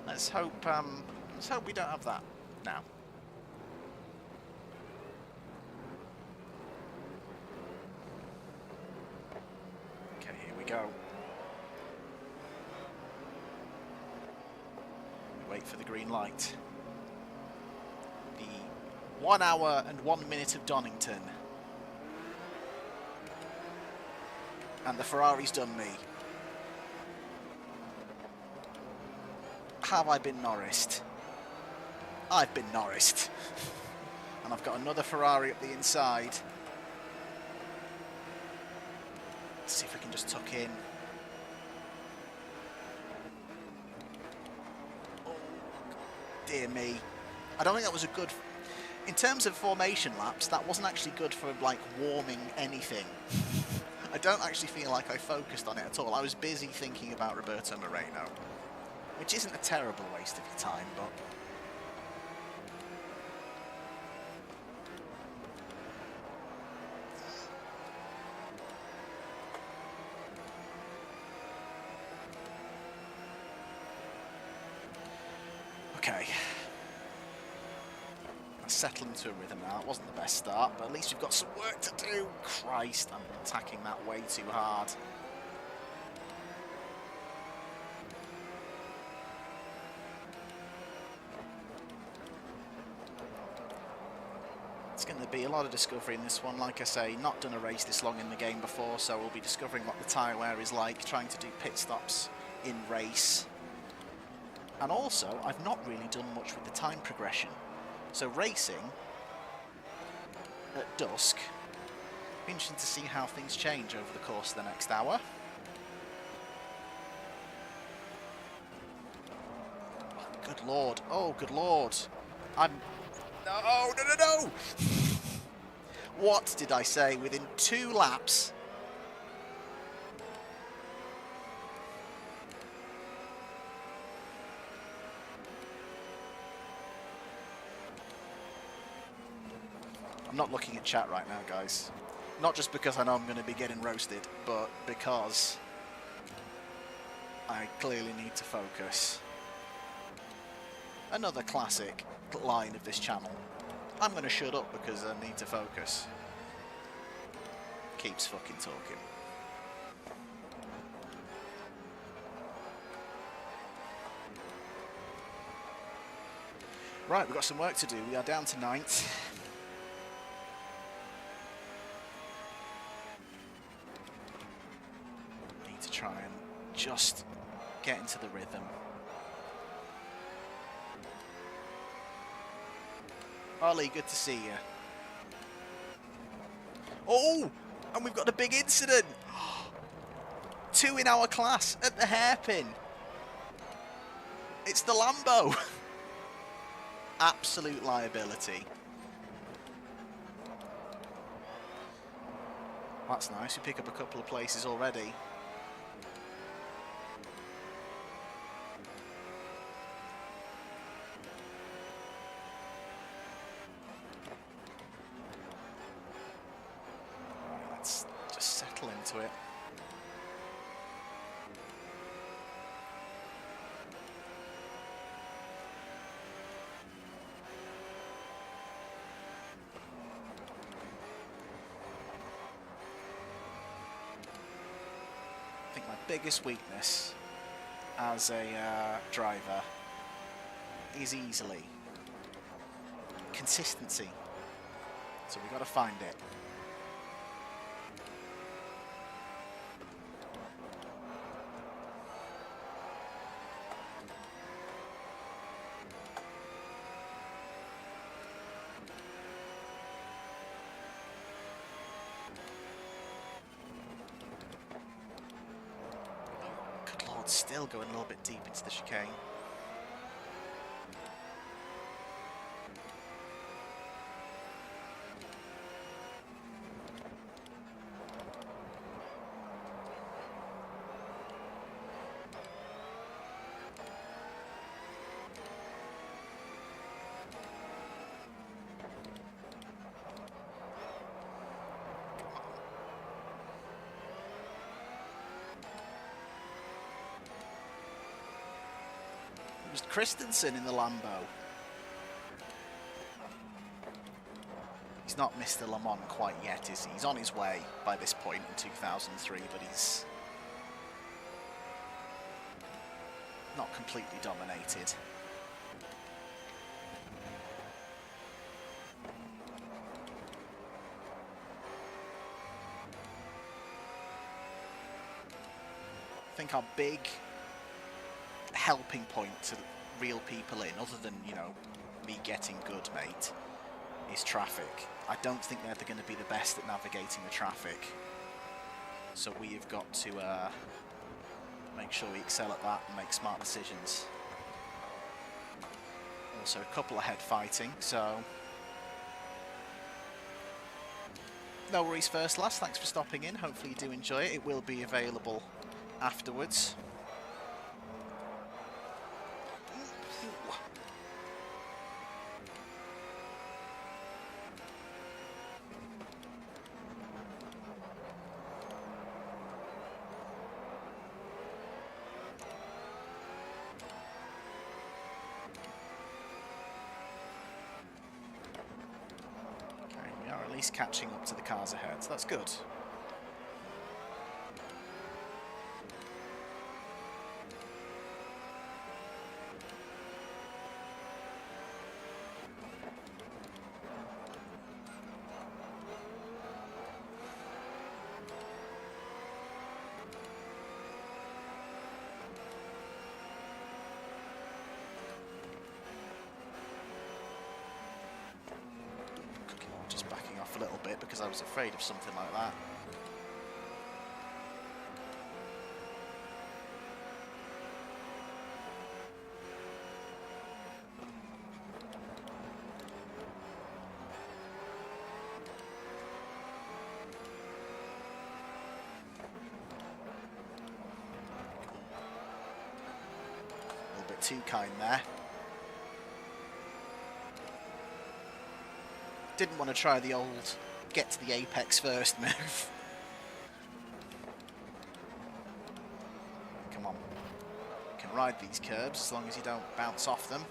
let's hope we don't have that now. Okay, here we go. We wait for the green light. The 1 hour and 1 minute of Donington. And the Ferrari's done me. Have I been Norrised? I've been Norrised. And I've got another Ferrari up the inside. Let's see if we can just tuck in. Oh, dear me. I don't think that was a good... In terms of formation laps, that wasn't actually good for, like, warming anything. I don't actually feel like I focused on it at all. I was busy thinking about Roberto Moreno, which isn't a terrible waste of your time, but... Okay. Let's settle into a rhythm now. It wasn't the best start, but at least we've got some work to do. Christ, I'm attacking that way too hard. It's going to be a lot of discovery in this one. Like I say, not done a race this long in the game before, so we'll be discovering what the tyre wear is like, trying to do pit stops in race. And also, I've not really done much with the time progression. So racing at dusk, be interesting to see how things change over the course of the next hour. Oh, good lord, oh good lord. No. What did I say? Within 2 laps? I'm not looking at chat right now, guys. Not just because I know I'm going to be getting roasted, but because I clearly need to focus. Another classic line of this channel. I'm going to shut up because I need to focus. Keeps fucking talking. Right, we've got some work to do. We are down to 9th. Need to try and just get into the rhythm. Ollie, good to see you. Oh, and we've got a big incident. 2 in our class at the hairpin. It's the Lambo. Absolute liability. That's nice. We pick up a couple of places already. Let's just settle into it. I think my biggest weakness as a driver is easily consistency. So we've got to find it. still going a little bit deep into the chicane. It was Christensen in the Lambo. He's not Mr. Le Mans quite yet, is he? He's on his way by this point in 2003, but he's not completely dominated. I think our big helping point to reel people in, other than, you know, me getting good, mate, is traffic. I don't think they're going to be the best at navigating the traffic. So we have got to make sure we excel at that and make smart decisions. Also a couple ahead fighting, so no worries, first last. Thanks for stopping in. Hopefully you do enjoy it. It will be available afterwards. Catching up to the cars ahead, so that's good. A little bit because I was afraid of something like that. A little bit too kind there. Didn't want to try the old get to the apex first move. Come on. You can ride these curbs as long as you don't bounce off them.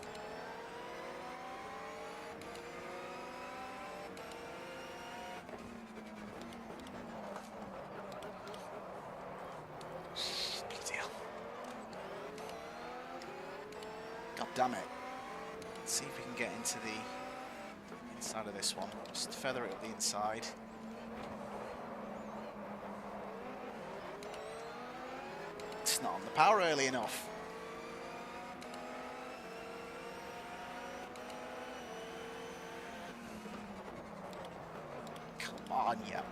Bloody hell. God damn it. Let's see if we can get into the inside of this one. Just feather it up the inside. It's not on the power early enough. Come on, yeah.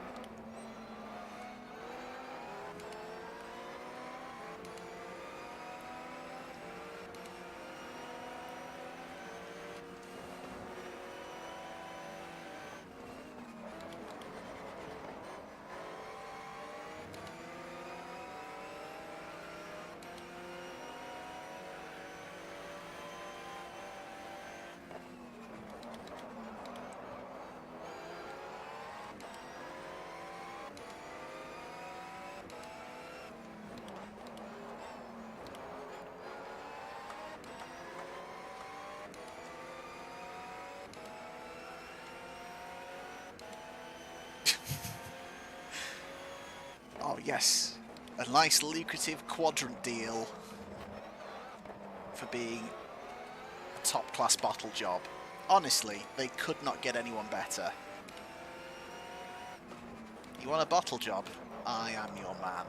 Oh yes, a nice lucrative quadrant deal for being a top-class bottle job. Honestly, they could not get anyone better. You want a bottle job? I am your man.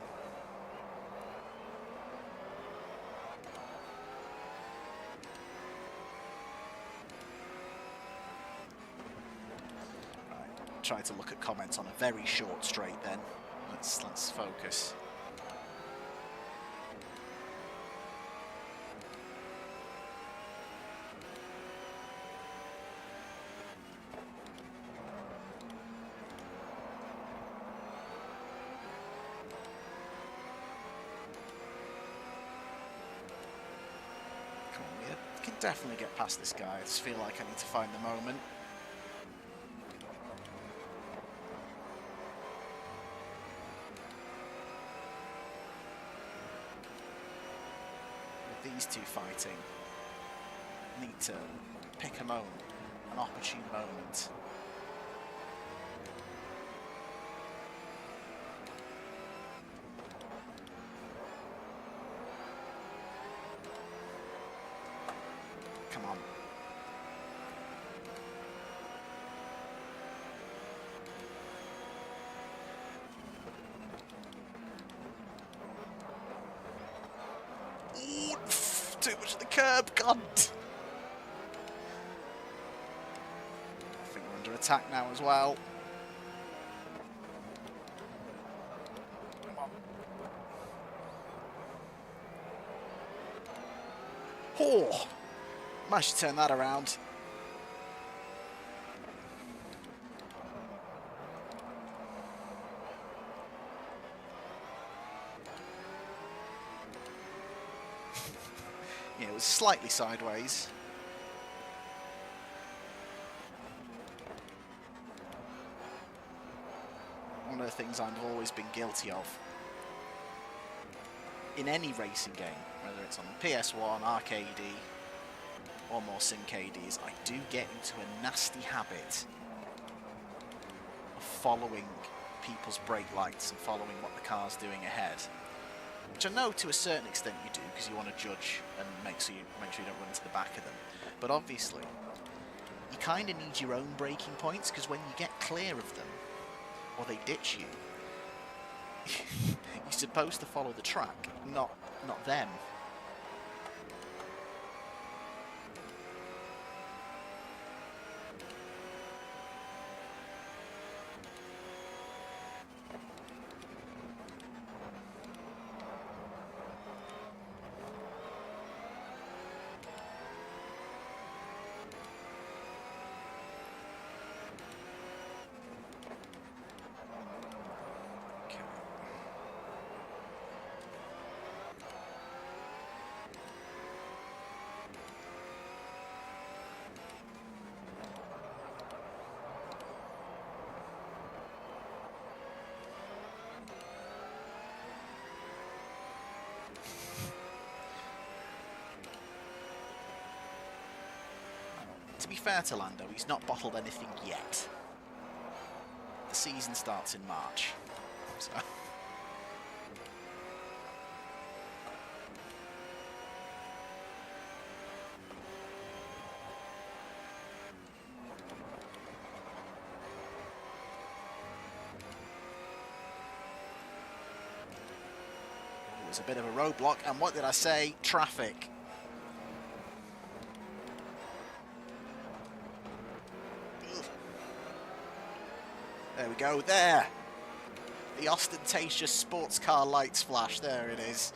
Right, try to look at comments on a very short straight then. Let's focus. can definitely get past this guy. I just feel like I need to find the moment. With these two fighting, I need to pick a moment, an opportune moment. Come on. Ooh, too much of the curb, God. I think we're under attack now as well. Come on. Oh, managed to turn that around. Yeah, it was slightly sideways. One of the things I've always been guilty of in any racing game, whether it's on PS1, arcade, or more SimCADs, I do get into a nasty habit of following people's brake lights and following what the car's doing ahead. Which I know to a certain extent you do, because you want to judge and make sure you don't run into the back of them. But obviously, you kind of need your own braking points, because when you get clear of them, or they ditch you, you're supposed to follow the track, not them. To be fair to Lando, he's not bottled anything yet. The season starts in March, so... It was a bit of a roadblock, and what did I say? Traffic. There we go, there! The ostentatious sports car lights flash, there it is.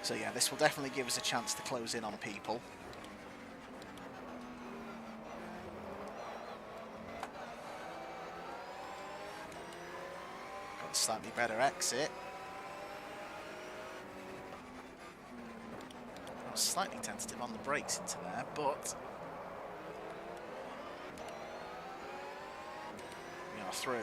So yeah, this will definitely give us a chance to close in on people. Got a slightly better exit. Slightly tentative on the brakes into there, but we are through.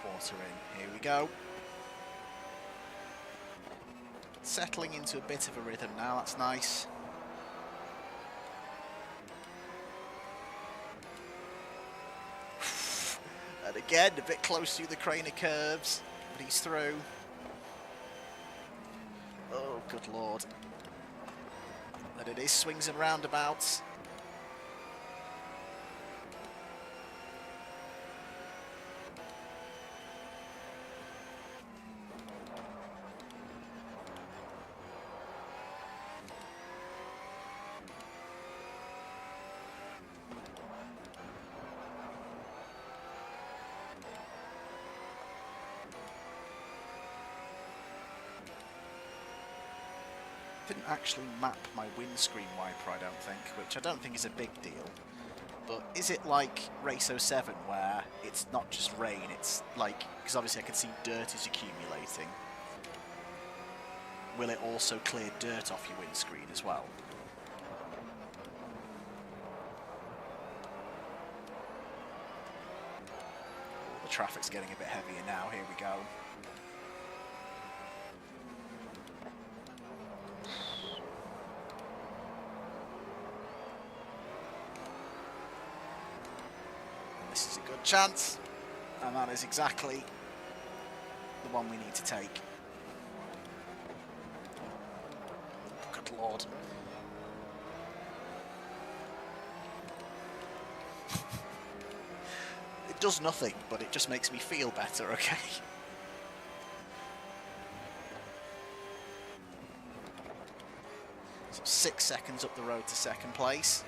Quarter in, here we go. Settling into a bit of a rhythm now, that's nice. And again, a bit close to the crane of curves, but he's through. Oh, good lord. And it is swings and roundabouts. didn't actually map my windscreen wiper, I don't think, which I don't think is a big deal. But is it like Race 07 where it's not just rain, it's like, because obviously I can see dirt is accumulating. Will it also clear dirt off your windscreen as well? The traffic's getting a bit heavier now, here we go. This is a good chance, and that is exactly the one we need to take. Good lord. It does nothing, but it just makes me feel better, okay? So 6 seconds up the road to second place.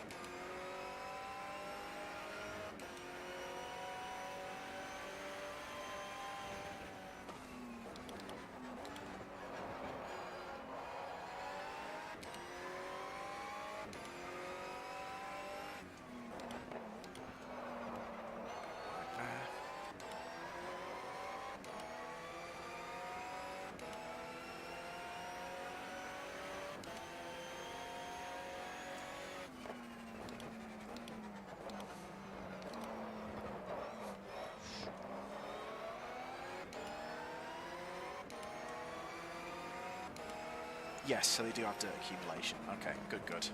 Yes, so they do have dirt accumulation. Okay, good, good.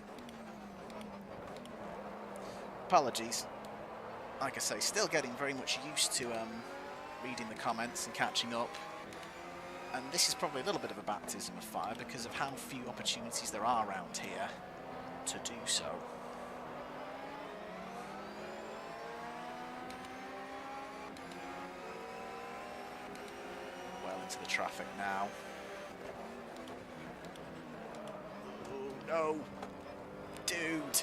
Apologies. Like I say, still getting very much used to reading the comments and catching up. And this is probably a little bit of a baptism of fire because of how few opportunities there are around here to do so. Well into the traffic now. No, dude.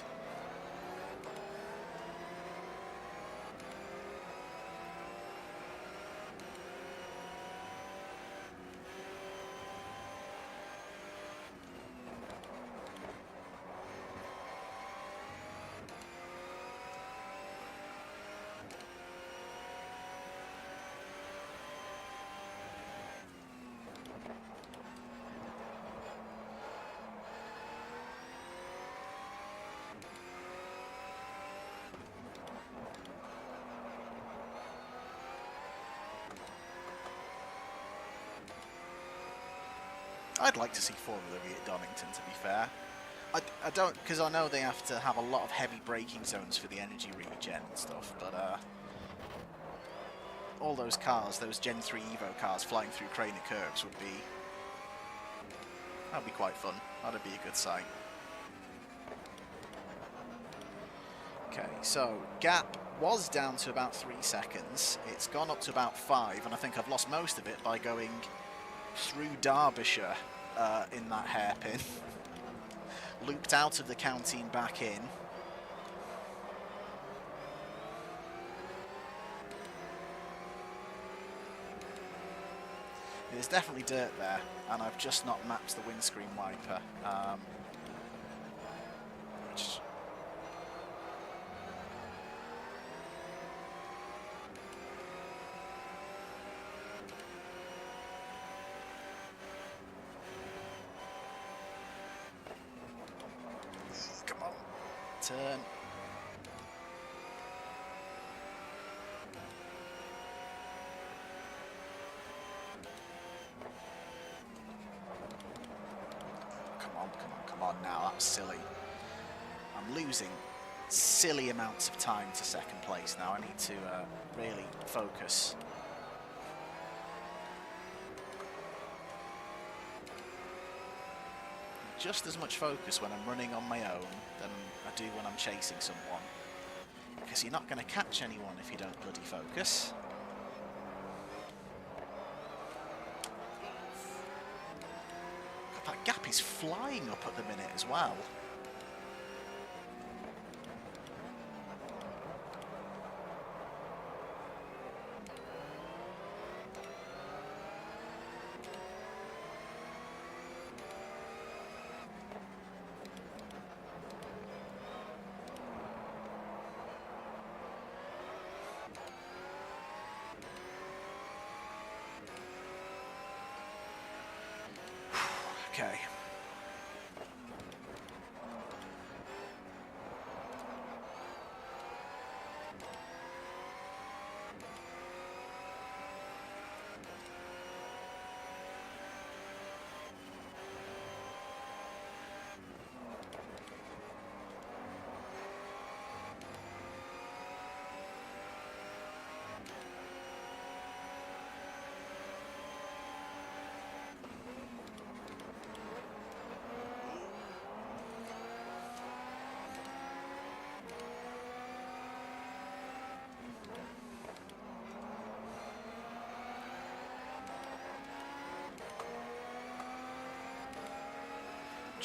I'd like to see Formula V at Donington, to be fair. I don't, because I know they have to have a lot of heavy braking zones for the energy regen and stuff, but all those cars, those Gen 3 Evo cars flying through Craner curves would be... that'd be quite fun. That'd be a good sight. Okay, so gap was down to about 3 seconds. It's gone up to about 5, and I think I've lost most of it by going through Derbyshire in that hairpin. Looped out of the county and back in. There's definitely dirt there, and I've just not mapped the windscreen wiper. Which... come on, turn. Come on now, that was silly. I'm losing silly amounts of time to second place now. I need to really focus. Just as much focus when I'm running on my own than I do when I'm chasing someone. Because you're not going to catch anyone if you don't bloody focus. That gap is flying up at the minute as well.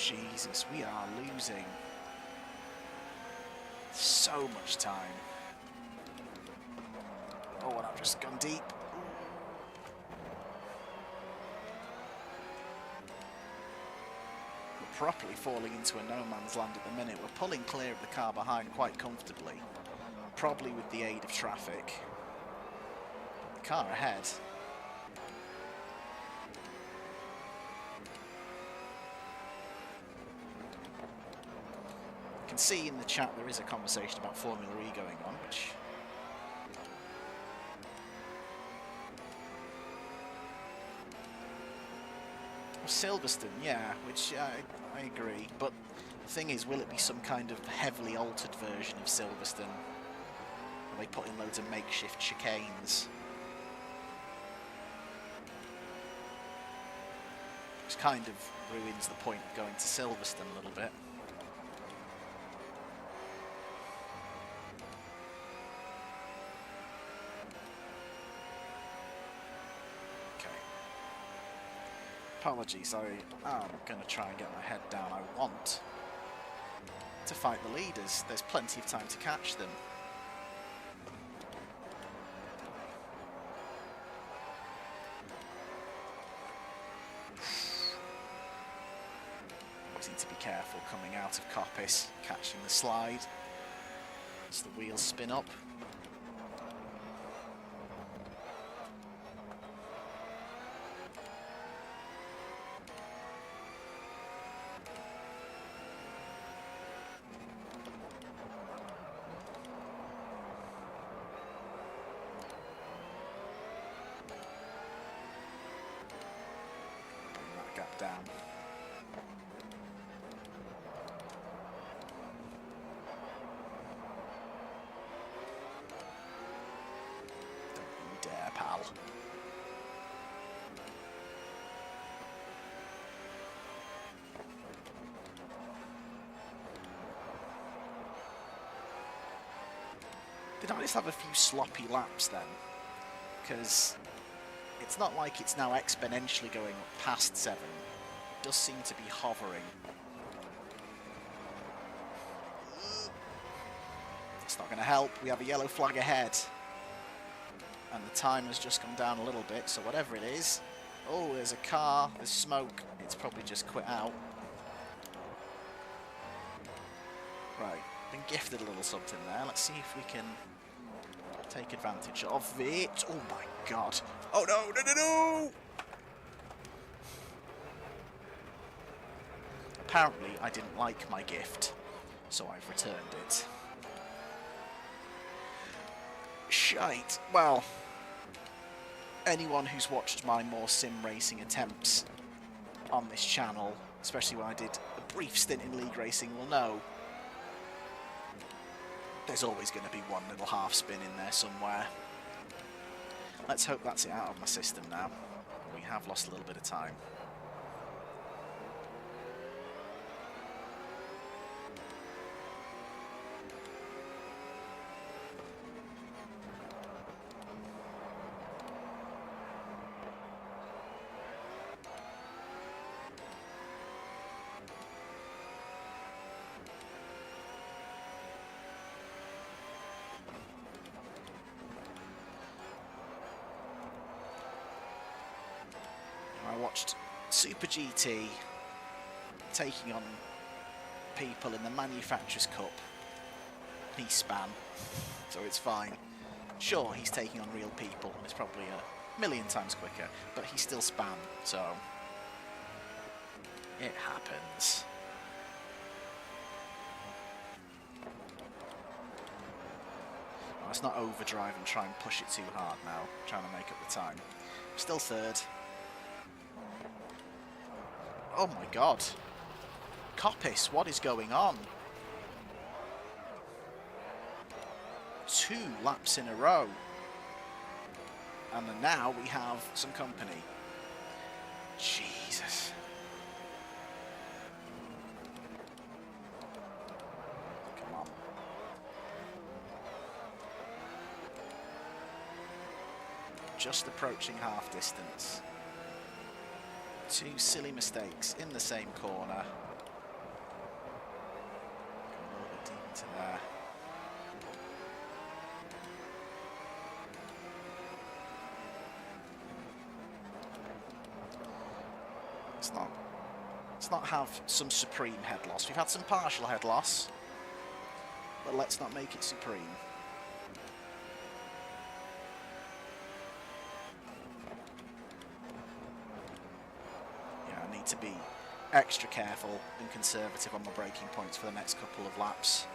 Jesus, we are losing so much time. Oh, and I've just gone deep. We're properly falling into a no man's land at the minute. We're pulling clear of the car behind quite comfortably, probably with the aid of traffic. The car ahead. You can see in the chat there is a conversation about Formula E going on, which... Silverstone, yeah, which I agree, but the thing is, will it be some kind of heavily altered version of Silverstone? Will they put in loads of makeshift chicanes? Which kind of ruins the point of going to Silverstone a little bit. Apologies, I'm going to try and get my head down. I want to fight the leaders. There's plenty of time to catch them. Always need to be careful coming out of Coppice, catching the slide as the wheels spin up. Down. Don't you dare, pal. Did I just have a few sloppy laps then? Because it's not like it's now exponentially going up past 7. It does seem to be hovering. It's not going to help. We have a yellow flag ahead. And the time has just gone down a little bit, so whatever it is... Oh, there's a car, there's smoke. It's probably just quit out. Right, been gifted a little something there. Let's see if we can take advantage of it. Oh my god. Oh no, no, no, no! Apparently, I didn't like my gift, so I've returned it. Shite. Well, anyone who's watched my more sim racing attempts on this channel, especially when I did a brief stint in league racing, will know there's always going to be one little half spin in there somewhere. Let's hope that's it out of my system now. We have lost a little bit of time. I watched Super GT taking on people in the Manufacturers' Cup. He span, so it's fine. Sure, he's taking on real people, and it's probably a million times quicker, but he still span, so it happens. Let's not overdrive and try and push it too hard now, trying to make up the time. Still third. Oh my god. Coppice, what is going on? 2 laps in a row. And then now we have some company. Jesus. Come on. Just approaching half distance. 2 silly mistakes in the same corner. let's not have some supreme head loss. We've had some partial head loss, but let's not make it supreme. Yeah, I need to be extra careful and conservative on my braking points for the next couple of laps.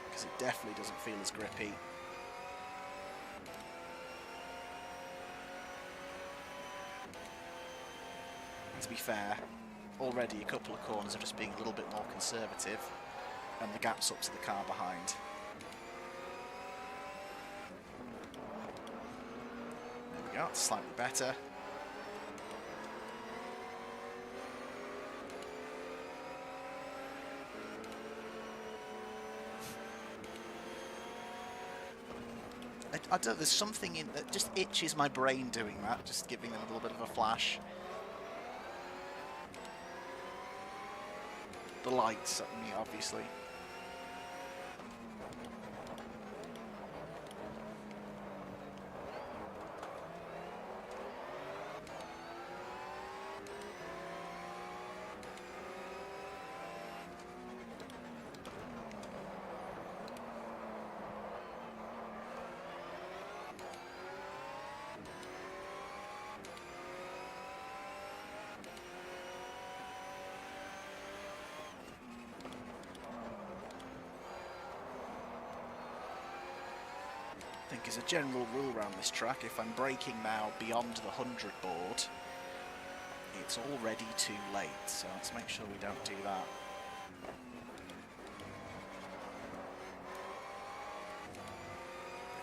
Because it definitely doesn't feel as grippy. And to be fair, already a couple of corners are just being a little bit more conservative, and the gap's up to the car behind. There we go, it's slightly better. I don't, there's something in that just itches my brain doing that, just giving them a little bit of a flash. The lights at me, obviously. I think as a general rule around this track, if I'm braking now beyond the 100 board, it's already too late, so let's make sure we don't do that.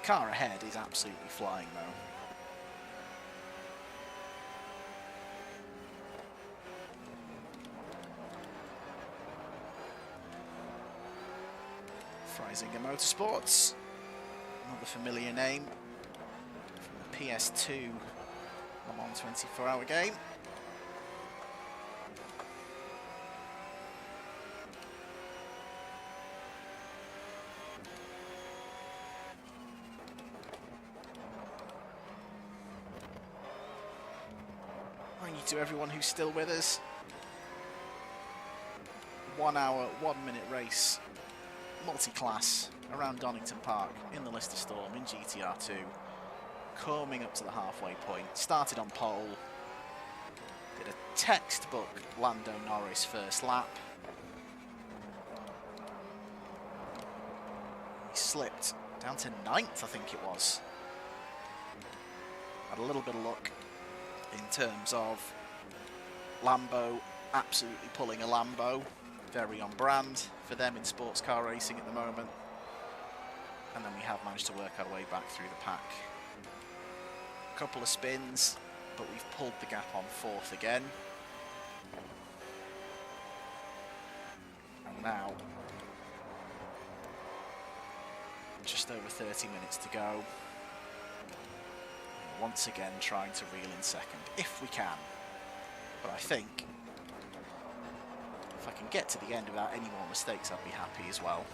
The car ahead is absolutely flying though. Freisinger Motorsports. Another familiar name from the PS2 Le Mans 24-hour game. Thank you to everyone who's still with us. 1 hour, 1 minute race, multi-class around Donington Park in the Lister Storm in GTR2, coming up to the halfway point. Started on pole, did a textbook Lando Norris first lap. He slipped down to 9th, I think it was. Had a little bit of luck in terms of Lambo absolutely pulling a Lambo, very on brand for them in sports car racing at the moment. And then we have managed to work our way back through the pack. A couple of spins, but we've pulled the gap on 4th again. And now, just over 30 minutes to go. Once again trying to reel in second, if we can. But I think if I can get to the end without any more mistakes, I'd be happy as well.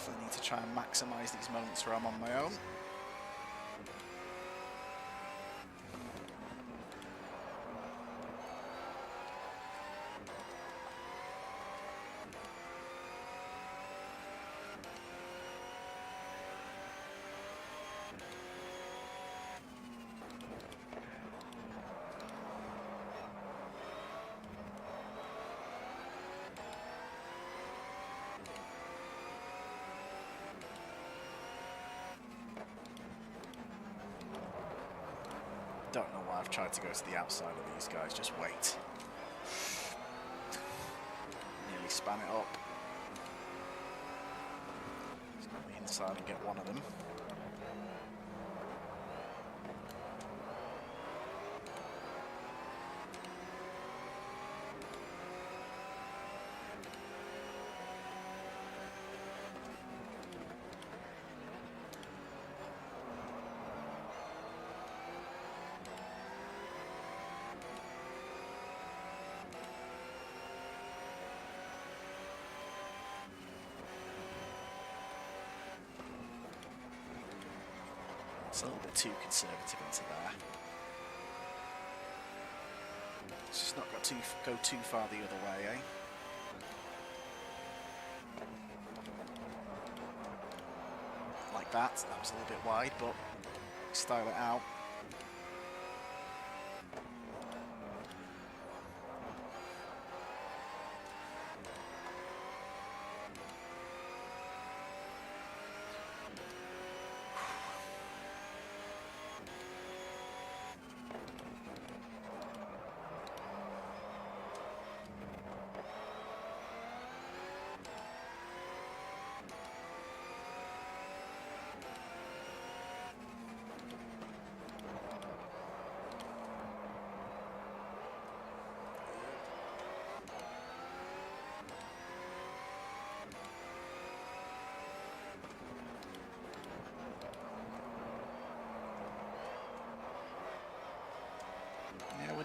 Definitely need to try and maximise these moments where I'm on my own. Don't know why I've tried to go to the outside of these guys, just wait. Nearly span it up. Let's go the inside and get one of them. It's a little bit too conservative into there. It's just not got to go too far the other way, eh? Like that. That was a little bit wide, but style it out.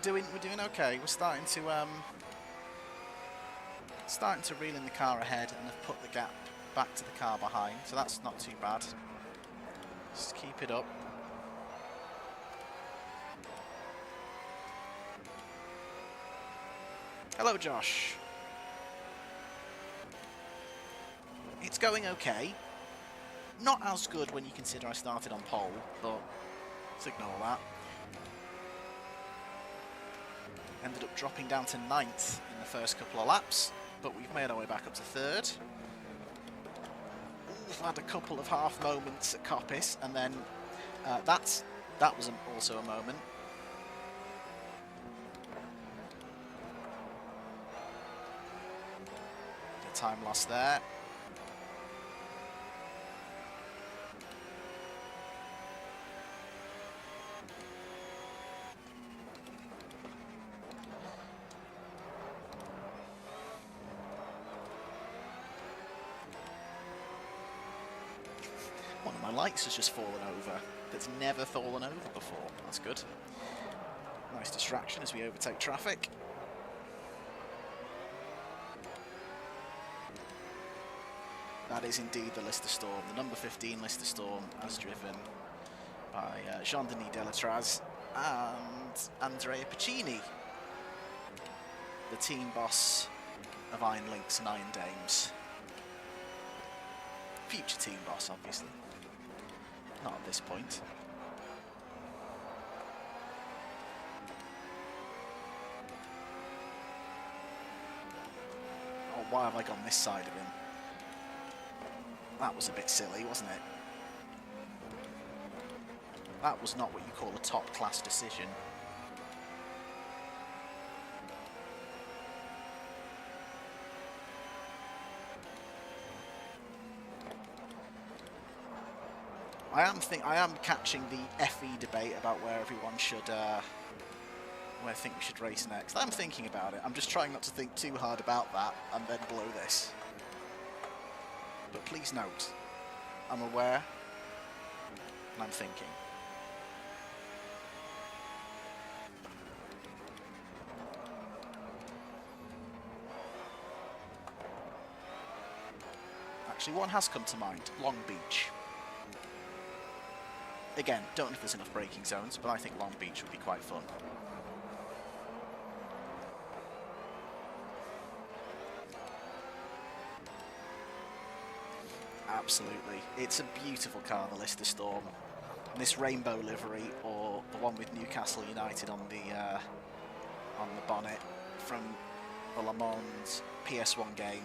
We're doing okay. We're starting to reel in the car ahead and have put the gap back to the car behind, so that's not too bad. Just keep it up. Hello, Josh. It's going okay. Not as good when you consider I started on pole, but let's ignore that. Ended up dropping down to 9th in the first couple of laps, but we've made our way back up to 3rd. We've had a couple of half moments at Coppice, and then that was also a moment. The time lost there. One of my lights has just fallen over. That's never fallen over before. That's good. Nice distraction as we overtake traffic. That is indeed the Lister Storm, the number 15 Lister Storm, as driven by Jean-Denis Delatraz and Andrea Piccini, the team boss of Iron Lynx and Iron Dames. Future team boss, obviously. Not at this point. Oh, why have I gone this side of him? That was a bit silly, wasn't it? That was not what you call a top-class decision. I am catching the FE debate about where everyone should, where I think we should race next. I'm thinking about it. I'm just trying not to think too hard about that and then blow this. But please note, I'm aware and I'm thinking. Actually, one has come to mind. Long Beach. Again, don't know if there's enough braking zones, but I think Long Beach would be quite fun. Absolutely. It's a beautiful car, the Lister Storm. And this rainbow livery, or the one with Newcastle United on the bonnet from the Le Mans PS1 game.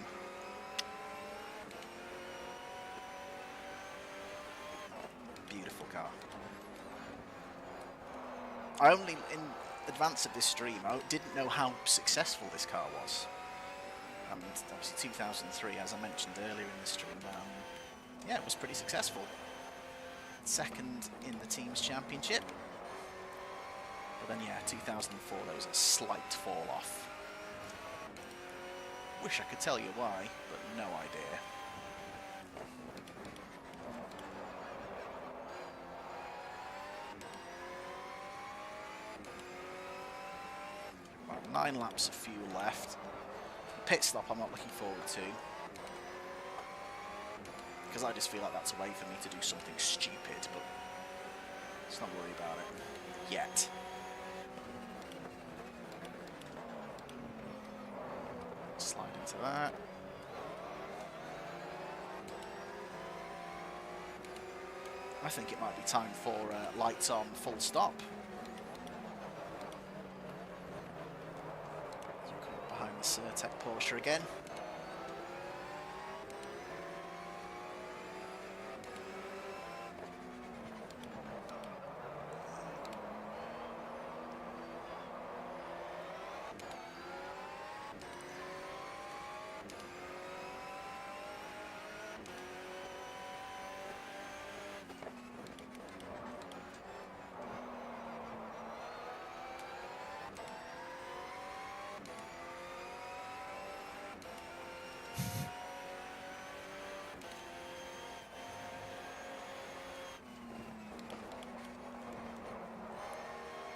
Beautiful car. I only, in advance of this stream, I didn't know how successful this car was. And obviously 2003, as I mentioned earlier in the stream, yeah, it was pretty successful. Second in the team's championship. But then, yeah, 2004, there was a slight fall off. Wish I could tell you why, but no idea. About 9 laps of fuel left. Pit stop I'm not looking forward to, because I just feel like that's a way for me to do something stupid, but let's not worry about it yet. Slide into that. I think it might be time for lights on, full stop. Behind the Certec Porsche again.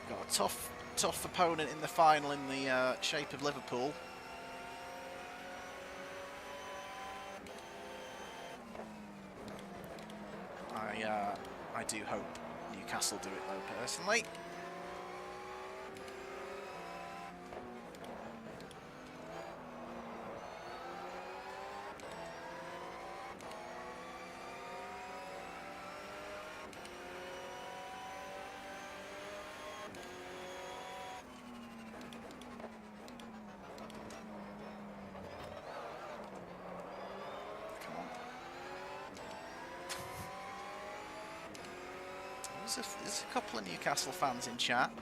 Got a tough opponent in the final in the shape of Liverpool. I do hope Newcastle do it though, personally. There's a couple of Newcastle fans in chat.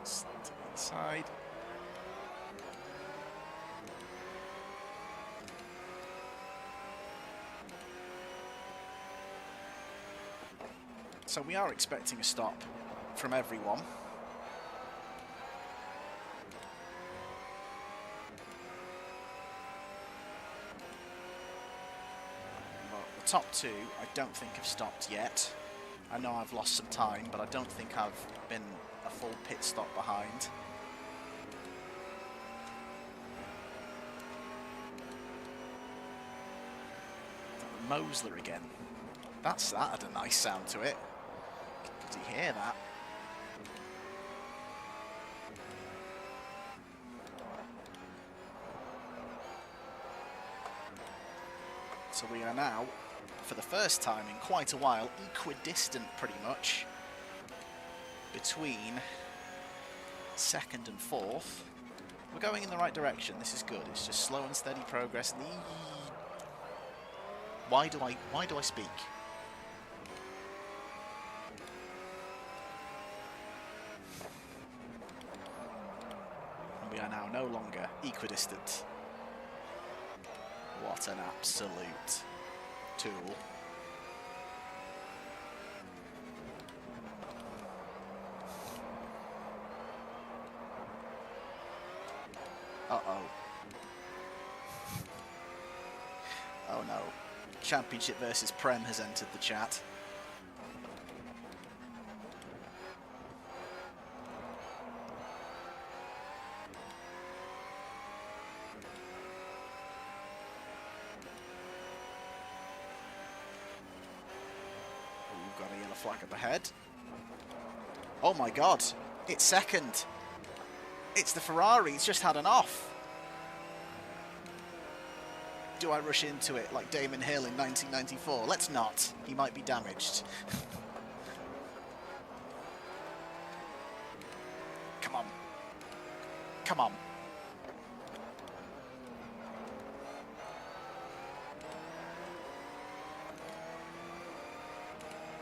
Slide to the inside. So we are expecting a stop from everyone. Well, the top two I don't think have stopped yet. I know I've lost some time, but I don't think I've been a full pit stop behind. Mosler again. That had a nice sound to it. Did you hear that? So we are now, for the first time in quite a while, equidistant pretty much between second and fourth. We're going in the right direction. This is good. It's just slow and steady progress. Why do I speak? We are now no longer equidistant. What an absolute tool. Uh-oh. Oh no. Championship versus Prem has entered the chat. Ooh, got a yellow flag up ahead. Oh my god, it's second. It's the Ferrari, it's just had an off. Do I rush into it like Damon Hill in 1994? Let's not. He might be damaged. Come on. Come on.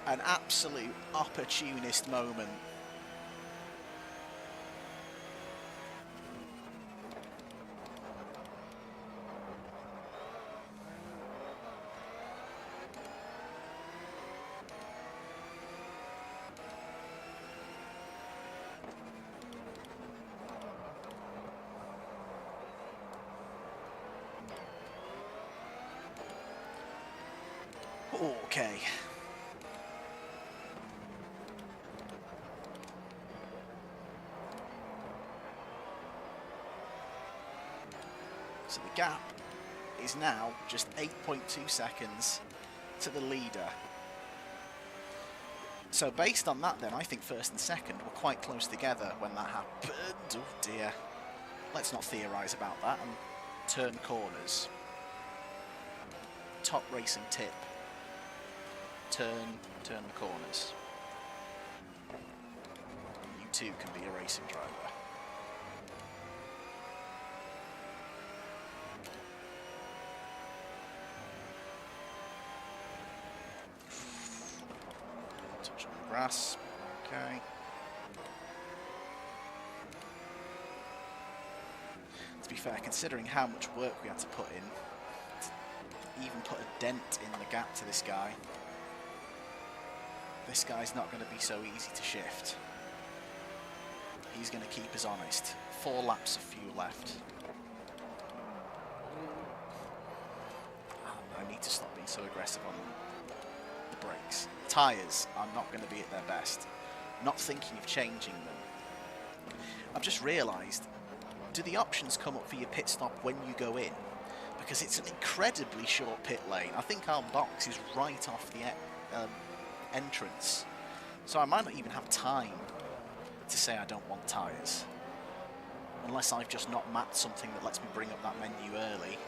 An absolute opportunist moment. Okay. So the gap is now just 8.2 seconds to the leader. So based on that then, I think first and second were quite close together when that happened. Oh dear. Let's not theorise about that and turn corners. Top racing tip. Turn the corners. You too can be a racing driver. Touch on the grass. Okay. To be fair, considering how much work we had to put in, to even put a dent in the gap to this guy, this guy's not going to be so easy to shift. He's going to keep us honest. 4 laps of fuel left. I need to stop being so aggressive on the brakes. Tyres are not going to be at their best. Not thinking of changing them. I've just realised, do the options come up for your pit stop when you go in? Because it's an incredibly short pit lane. I think our box is right off the entrance, so I might not even have time to say I don't want tyres, unless I've just not mapped something that lets me bring up that menu early.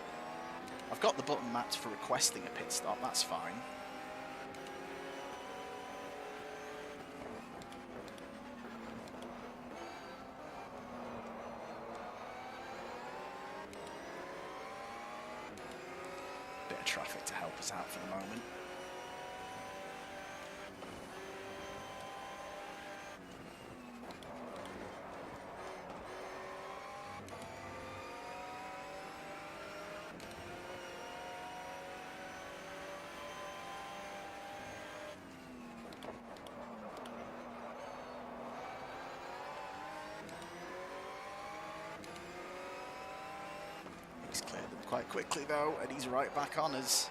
I've got the button mapped for requesting a pit stop, that's fine. Bit of traffic to help us out for the moment. He's cleared them quite quickly though, and he's right back on us.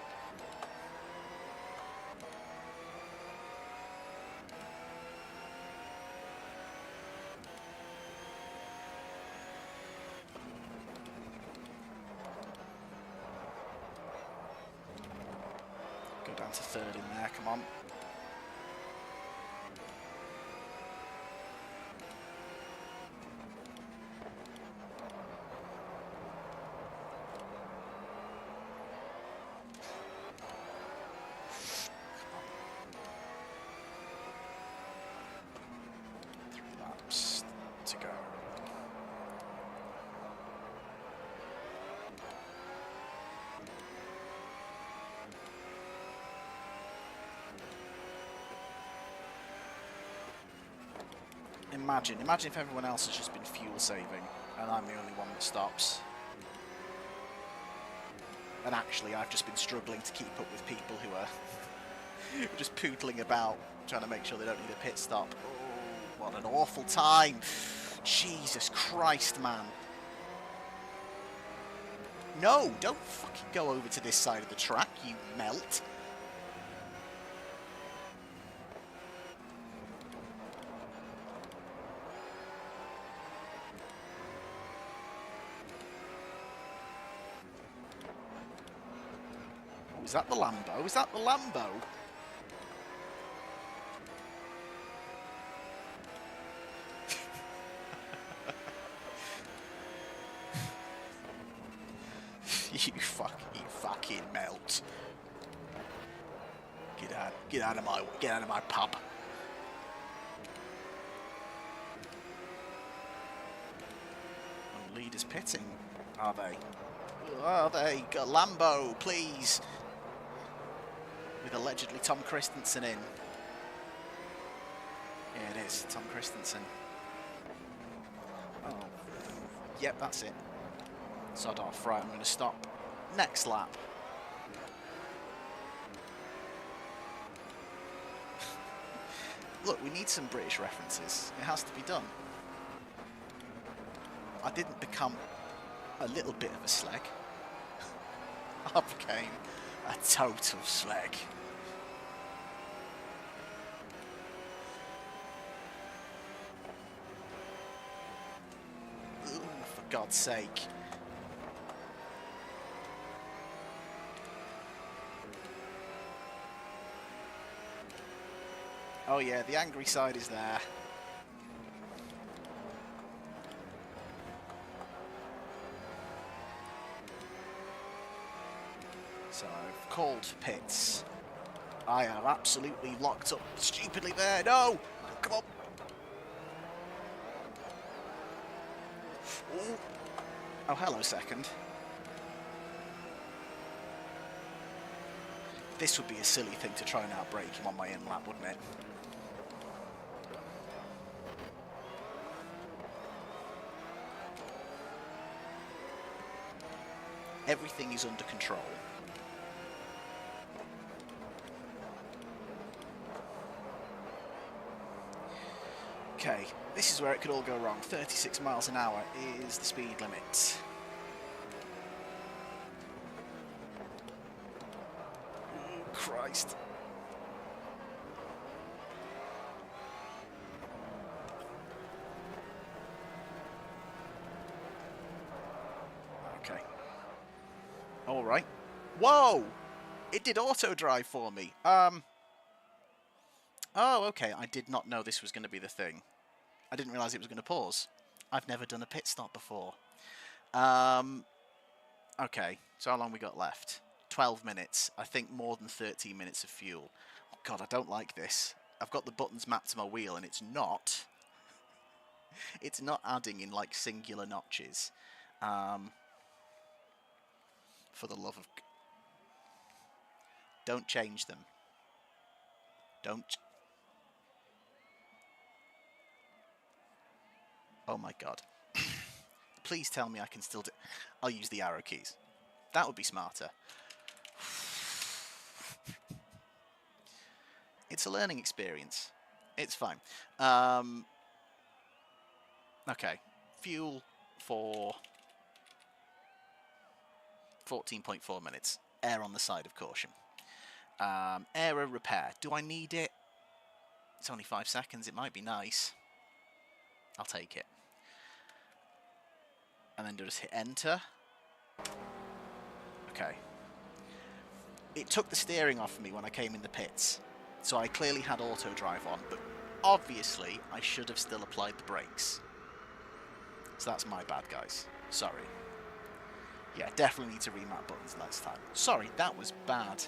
Go down to third in there, come on. To go. Imagine if everyone else has just been fuel saving and I'm the only one that stops. And actually I've just been struggling to keep up with people who are just pootling about, trying to make sure they don't need a pit stop. Oh, what an awful time. Jesus Christ, man. No, don't fucking go over to this side of the track, you melt. Oh, is that the Lambo? Is that the Lambo? You fucking melt. Get out of my pub. Oh, leaders pitting, are they? Are they? Got Lambo, please. With allegedly Tom Christensen in. Yeah, it is Tom Christensen. Oh, yep, that's it. Sod off. Right, I'm going to stop. Next lap. Look, we need some British references. It has to be done. I didn't become a little bit of a slag. I became a total slag. Ooh, for God's sake. Oh yeah, the angry side is there. So I've called for pits. I am absolutely locked up stupidly there. No! Come on! Ooh. Oh, hello, second. This would be a silly thing to try and outbrake him on my in lap, wouldn't it? Everything is under control. Okay, this is where it could all go wrong. 36 miles an hour is the speed limit. Oh, Christ. Okay. All right. Whoa! It did auto drive for me. Oh, okay. I did not know this was going to be the thing. I didn't realise it was going to pause. I've never done a pit stop before. Okay, so how long we got left? 12 minutes. I think more than 13 minutes of fuel. Oh, God, I don't like this. I've got the buttons mapped to my wheel, and it's not. It's not adding in, like, singular notches. For the love of... Don't change them. Don't... Oh my God. Please tell me I can still do... I'll use the arrow keys. That would be smarter. It's a learning experience. It's fine. Okay. Fuel for 14.4 minutes. Air on the side of caution. Aero repair. Do I need it? It's only 5 seconds. It might be nice. I'll take it. And then just hit enter. Okay. It took the steering off me when I came in the pits, so I clearly had auto drive on, but obviously I should have still applied the brakes. So that's my bad, guys. Sorry. Yeah, definitely need to remap buttons next time. Sorry, that was bad.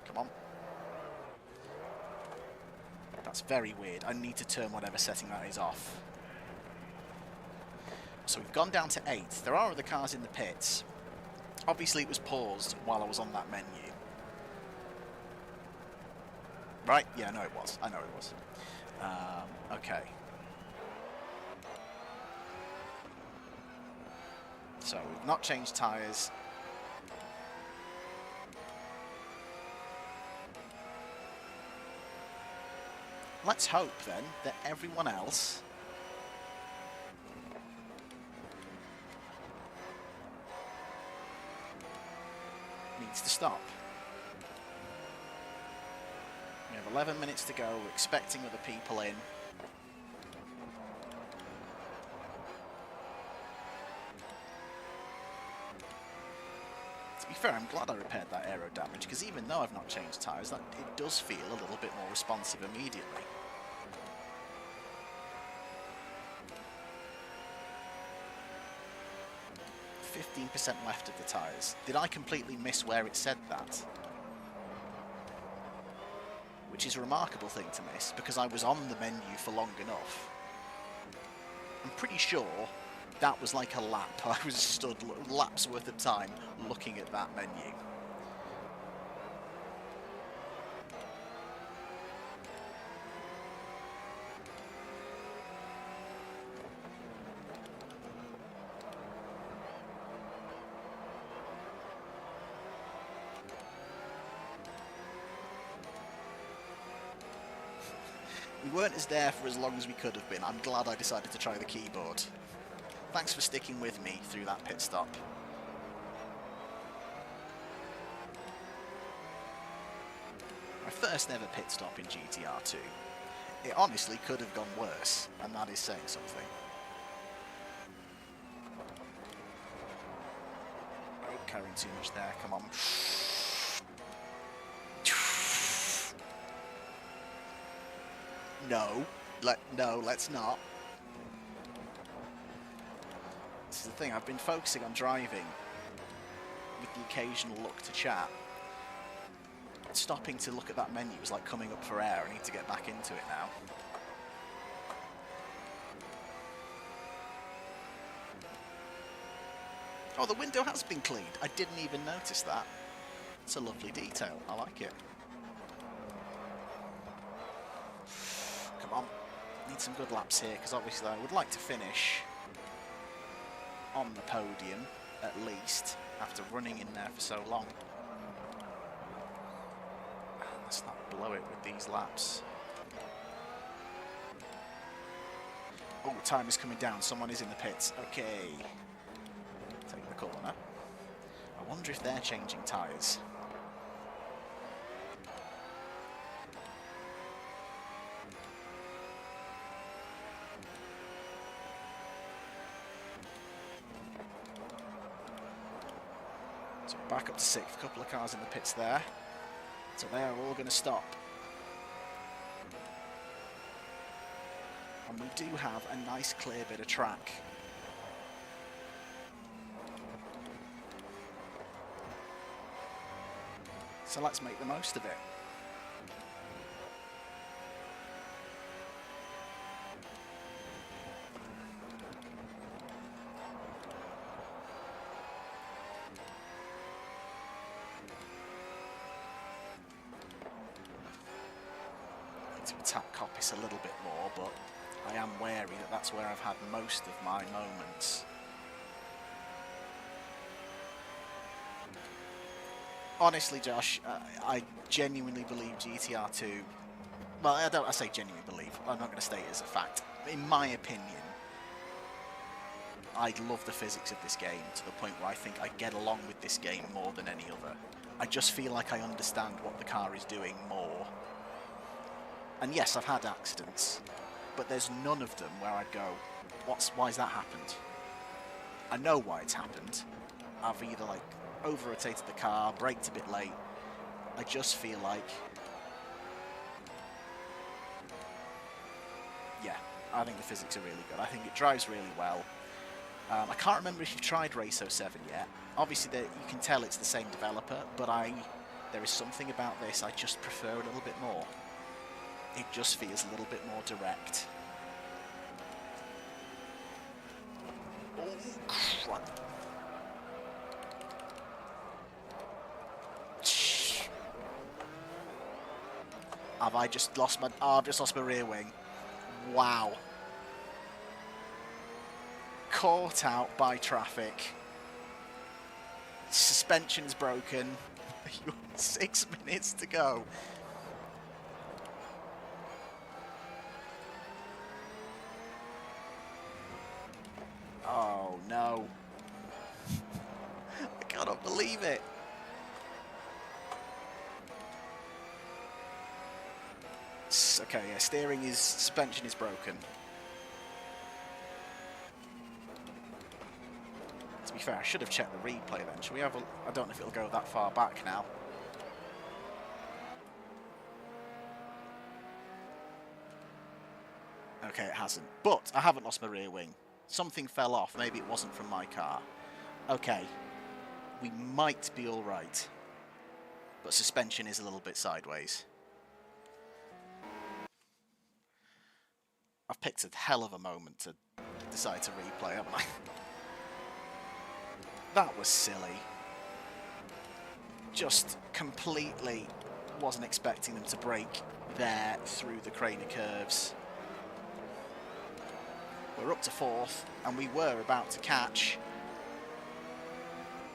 Come on. That's very weird. I need to turn whatever setting that is off. So we've gone down to 8. There are other cars in the pits. Obviously it was paused while I was on that menu. Right? Yeah, I know it was. I know it was. Okay. So we've not changed tyres. Let's hope then that everyone else needs to stop. We have 11 minutes to go. We're expecting other people in. To be fair, I'm glad I repaired that aero damage, because even though I've not changed tyres, it does feel a little bit more responsive immediately. 15% left of the tyres. Did I completely miss where it said that? Which is a remarkable thing to miss, because I was on the menu for long enough. I'm pretty sure that was like a lap. I was stood laps worth of time looking at that menu. We weren't as there for as long as we could have been. I'm glad I decided to try the keyboard. Thanks for sticking with me through that pit stop. My first ever pit stop in GTR2. It honestly could have gone worse, and that is saying something. Oh, carrying too much there, come on. No, let's not. This is the thing, I've been focusing on driving with the occasional look to chat. Stopping to look at that menu was like coming up for air. I need to get back into it now. Oh, the window has been cleaned. I didn't even notice that. It's a lovely detail. I like it. Come on. Need some good laps here, because obviously I would like to finish on the podium, at least, after running in there for so long. Let's not blow it with these laps. Oh, time is coming down. Someone is in the pits. Okay. Take the corner. I wonder if they're changing tyres. So back up to 6th. A couple of cars in the pits there. So they are all going to stop. And we do have a nice clear bit of track. So let's make the most of it. To attack Coppice a little bit more, but I am wary that that's where I've had most of my moments. Honestly, Josh, I genuinely believe GTR2... Well, I say genuinely believe. I'm not going to state it as a fact. In my opinion, I love the physics of this game to the point where I think I get along with this game more than any other. I just feel like I understand what the car is doing more. And yes, I've had accidents, but there's none of them where I'd go, why's that happened? I know why it's happened. I've either like over-rotated the car, braked a bit late. I just feel like, yeah, I think the physics are really good. I think it drives really well. I can't remember if you've tried Race 07 yet. Obviously, you can tell it's the same developer, but there is something about this I just prefer a little bit more. It just feels a little bit more direct. Oh, crap. Have I just lost my... Oh, I've just lost my rear wing. Wow. Caught out by traffic. Suspension's broken. 6 minutes to go. Oh no. I cannot believe it. Okay, yeah, suspension is broken. To be fair, I should have checked the replay then. Shall we have a... I don't know if it'll go that far back now. Okay, it hasn't. But I haven't lost my rear wing. Something fell off. Maybe it wasn't from my car. Okay. We might be all right. But suspension is a little bit sideways. I've picked a hell of a moment to decide to replay, haven't I? That was silly. Just completely wasn't expecting them to brake there through the Craner curves. We're up to 4th, and we were about to catch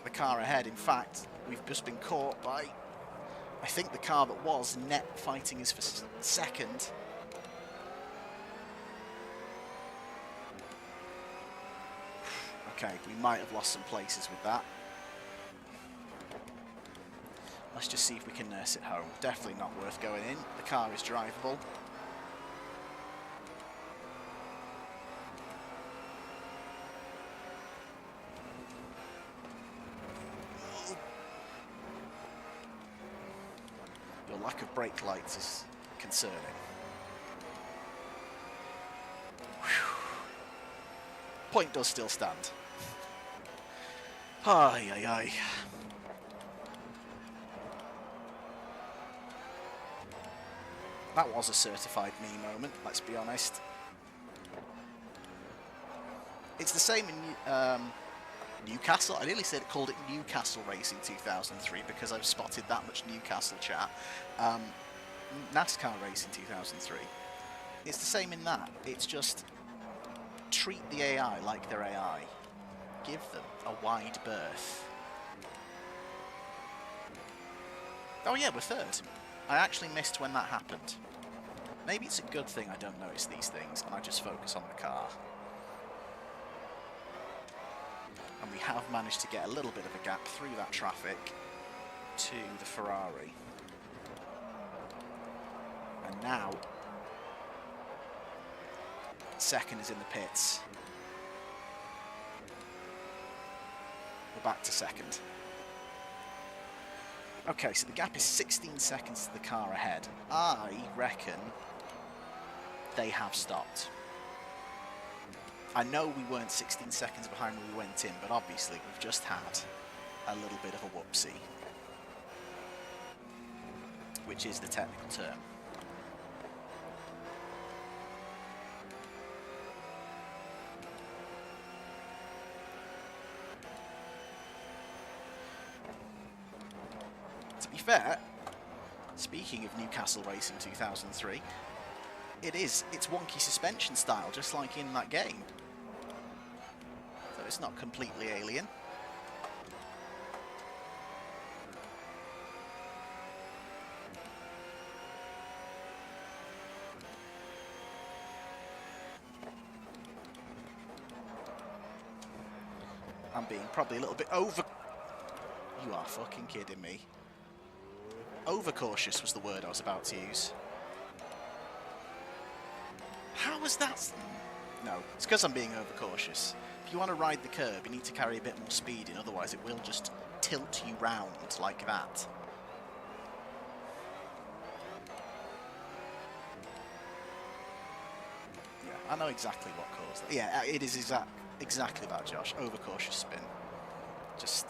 the car ahead. In fact, we've just been caught by, I think, the car that was net fighting us for 2nd. Okay, we might have lost some places with that. Let's just see if we can nurse it home. Definitely not worth going in. The car is drivable. Your lack of brake lights is concerning. Whew. Point does still stand. Ay, ay, ay. That was a certified me moment, let's be honest. It's the same in Newcastle. I nearly called it Newcastle Racing 2003 because I've spotted that much Newcastle chat. NASCAR Racing 2003. It's the same in that. It's just treat the AI like they're AI. Give them a wide berth. Oh yeah, we're 3rd. I actually missed when that happened. Maybe it's a good thing I don't notice these things and I just focus on the car. And we have managed to get a little bit of a gap through that traffic to the Ferrari. And now, 2nd is in the pits. We're back to 2nd. Okay, so the gap is 16 seconds to the car ahead. I reckon they have stopped. I know we weren't 16 seconds behind when we went in, but obviously we've just had a little bit of a whoopsie, which is the technical term. To be fair, speaking of Newcastle Racing 2003, it's wonky suspension style, just like in that game. So it's not completely alien. I'm being probably a little bit over... You are fucking kidding me. Overcautious was the word I was about to use. How was that? No, it's because I'm being overcautious. If you want to ride the curb, you need to carry a bit more speed in, otherwise it will just tilt you round like that. Yeah, I know exactly what caused that. Yeah, it is exactly that, Josh. Overcautious spin. Just...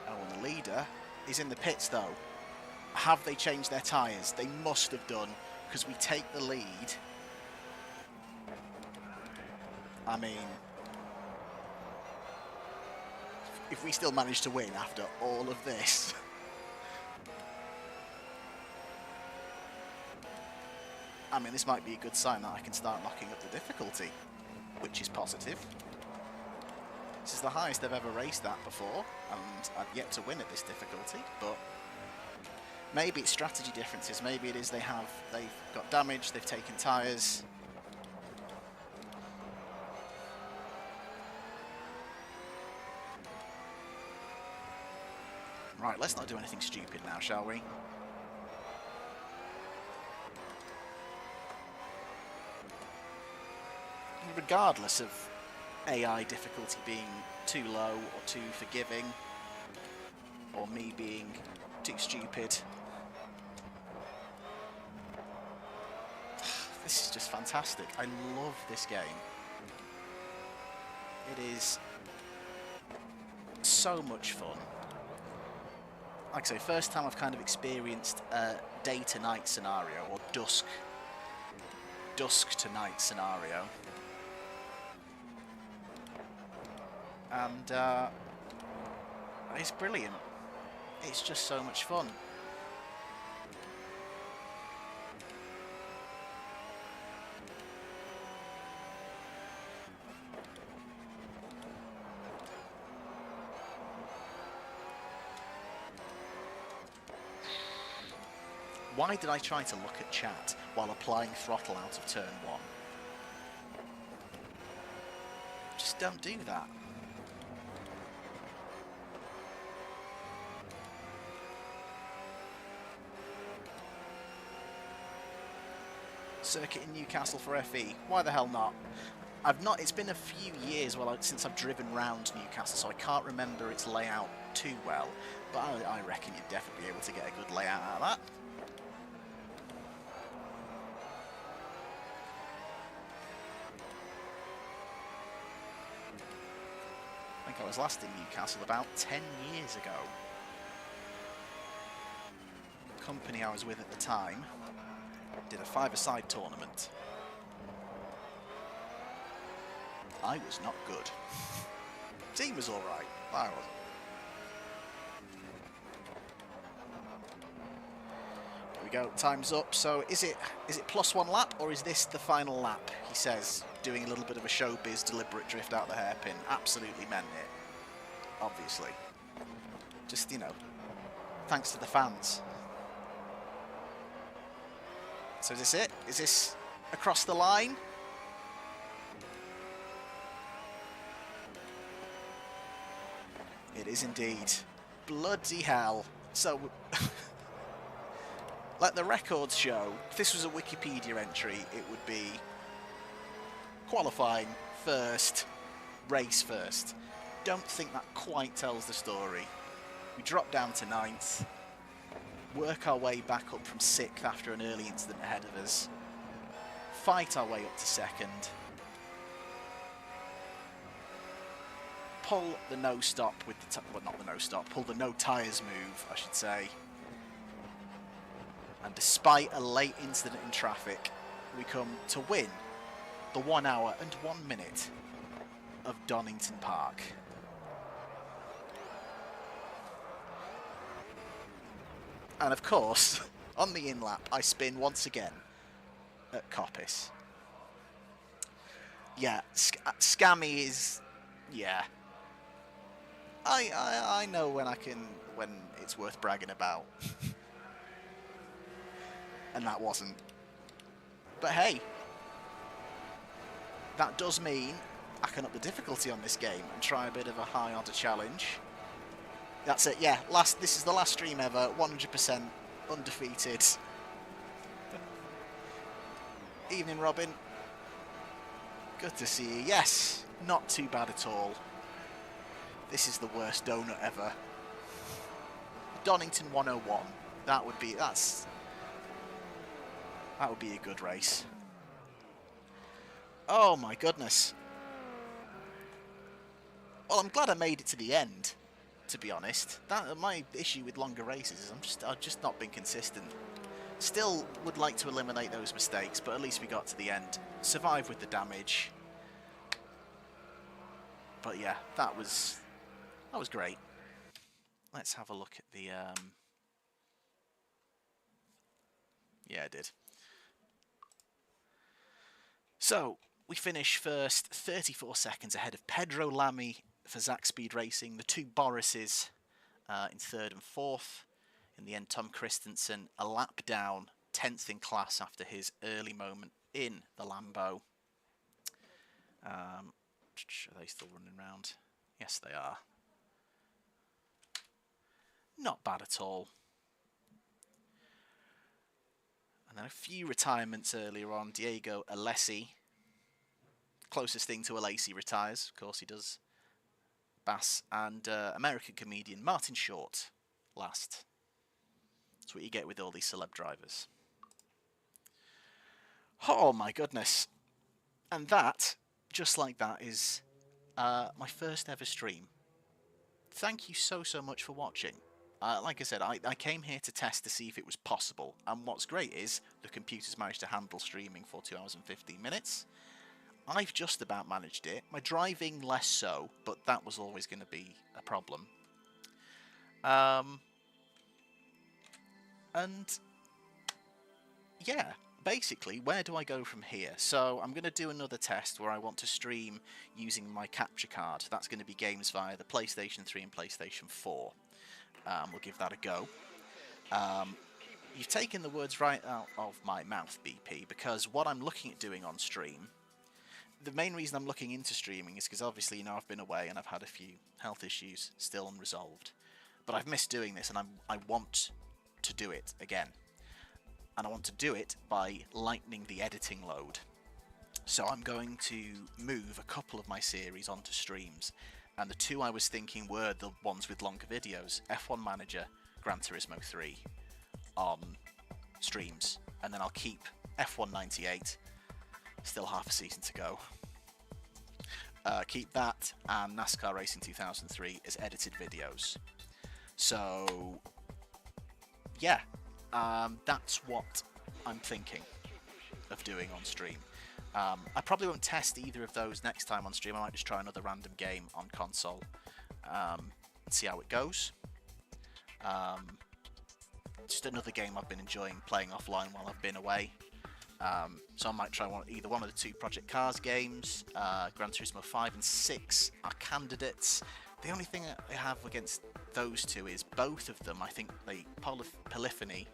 Oh, and the leader is in the pits, though. Have they changed their tyres? They must have done, because we take the lead. I mean, if we still manage to win after all of this... I mean, this might be a good sign that I can start knocking up the difficulty, which is positive. This is the highest I've ever raced at before, and I've yet to win at this difficulty, but maybe it's strategy differences. Maybe it is they've got damage, they've taken tyres. Right, let's not do anything stupid now, shall we? regardless of AI difficulty being too low or too forgiving, or me being too stupid. This is just fantastic. I love this game. It is so much fun. Like I say, first time I've kind of experienced a day to night scenario, or dusk to night scenario. And it's brilliant. It's just so much fun. Why did I try to look at chat while applying throttle out of turn 1? Just don't do that. Circuit in Newcastle for FE. Why the hell not? I've not. It's been a few years since I've driven round Newcastle, so I can't remember its layout too well. But I reckon you'd definitely be able to get a good layout out of that. I think I was last in Newcastle about 10 years ago. The company I was with at the time did a five-a-side tournament. I was not good. Team was alright, I wasn't. There we go, time's up. So is it +1 lap, or is this the final lap? He says, doing a little bit of a showbiz deliberate drift out the hairpin. Absolutely meant it, obviously. Just, you know, thanks to the fans. So is this it? Is this across the line? It is indeed. Bloody hell. So, let the records show, if this was a Wikipedia entry, it would be qualifying first, race first. Don't think that quite tells the story. We drop down to 9th. Work our way back up from 6th after an early incident ahead of us. Fight our way up to 2nd. Pull the no-stop with the... well, not the no-stop. Pull the no-tyres move, I should say. And despite a late incident in traffic, we come to win the 1 hour and 1 minute of Donington Park. And of course, on the in-lap, I spin once again at Coppice. Yeah, Scammy is... yeah. I know when it's worth bragging about. And that wasn't. But hey, that does mean I can up the difficulty on this game and try a bit of a high order challenge. That's it, yeah. This is the last stream ever, 100% undefeated. Evening, Robin. Good to see you. Yes, not too bad at all. This is the worst donut ever. Donington 101. That would be a good race. Oh my goodness. Well, I'm glad I made it to the end, to be honest. My issue with longer races is I've just not been consistent. Still would like to eliminate those mistakes, but at least we got to the end. Survived with the damage. But yeah, that was great. Let's have a look at the yeah, I did. So we finish first, 34 seconds ahead of Pedro Lamy for Zach Speed Racing. The two Borrises in 3rd and 4th. In the end, Tom Christensen a lap down, 10th in class after his early moment in the Lambo. Are they still running around? Yes, they are. Not bad at all. And then a few retirements earlier on. Diego Alessi closest thing to a Lacey retires. Of course he does. Bass. And American comedian Martin Short last. That's what you get with all these celeb drivers. Oh my goodness. And that, just like that, is my first ever stream. Thank you so much for watching. Like I said, I came here to test to see if it was possible, and what's great is the computer's managed to handle streaming for 2 hours and 15 minutes. I've just about managed it. My driving less so, but that was always going to be a problem. And yeah, basically, where do I go from here? So I'm going to do another test where I want to stream using my capture card. That's going to be games via the PlayStation 3 and PlayStation 4. We'll give that a go. You've taken the words right out of my mouth, BP, because what I'm looking at doing on stream, the main reason I'm looking into streaming is because obviously, you know, I've been away and I've had a few health issues still unresolved. But I've missed doing this, and I want to do it again. And I want to do it by lightening the editing load. So I'm going to move a couple of my series onto streams. And the two I was thinking were the ones with longer videos, F1 Manager, Gran Turismo 3 on streams. And then I'll keep F1 98, still half a season to go. Keep that and NASCAR Racing 2003 as edited videos. So, yeah, that's what I'm thinking of doing on stream. I probably won't test either of those next time on stream. I might just try another random game on console and see how it goes. Just another game I've been enjoying playing offline while I've been away. So I might try either one of the two Project Cars games. Gran Turismo 5 and 6 are candidates. The only thing I have against those two is both of them, I think they polyphony,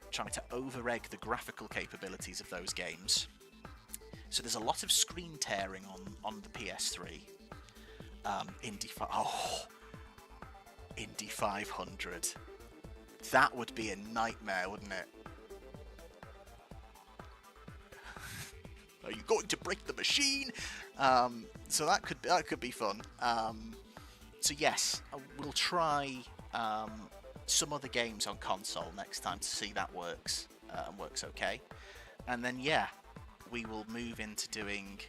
trying to over-egg the graphical capabilities of those games. So there's a lot of screen tearing on the PS3. Indy 500. That would be a nightmare, wouldn't it? Are you going to break the machine? So that could be fun. So yes, we'll try some other games on console next time to see that works and works okay. And then yeah, we will move into doing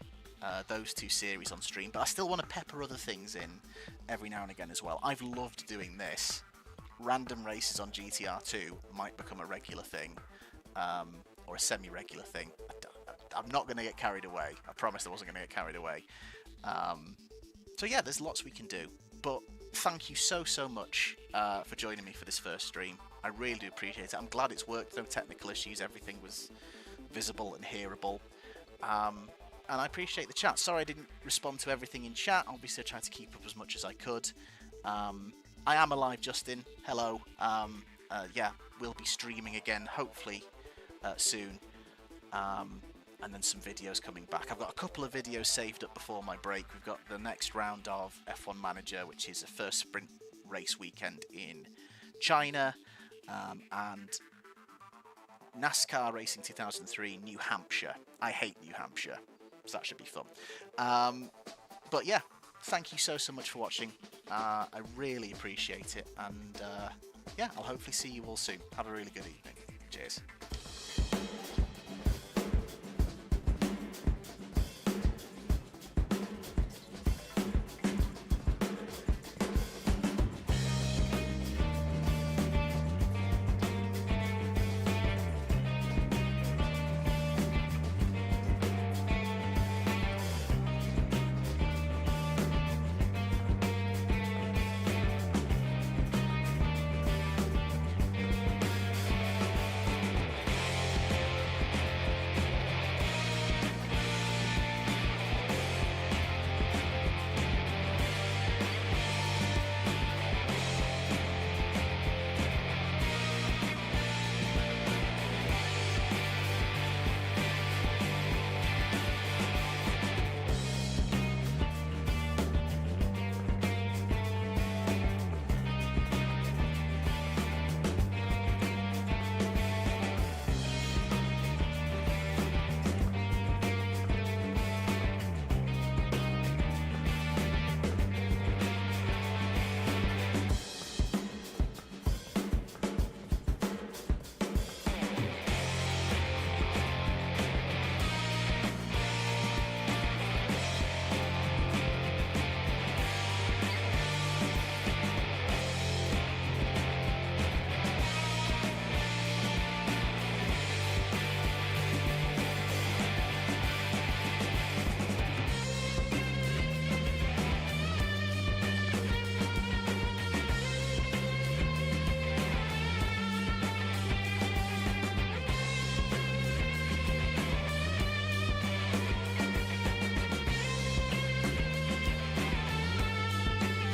those two series on stream. But I still want to pepper other things in every now and again as well. I've loved doing this. Random races on GTR2 might become a regular thing, or a semi-regular thing. I'm not going to get carried away. I promised I wasn't going to get carried away. So yeah, there's lots we can do. But thank you so much for joining me for this first stream. I really do appreciate it. I'm glad it's worked. No technical issues. Everything was visible and hearable. And I appreciate the chat. Sorry I didn't respond to everything in chat. Obviously I tried to keep up as much as I could. I am alive, Justin. Hello. Yeah, we'll be streaming again, hopefully soon. And then some videos coming back. I've got a couple of videos saved up before my break. We've got the next round of F1 Manager, which is a first sprint race weekend in China, and NASCAR Racing 2003 New Hampshire. I hate New Hampshire, so that should be fun. But yeah, thank you so much for watching. I really appreciate it, and yeah, I'll hopefully see you all soon. Have a really good evening. Cheers.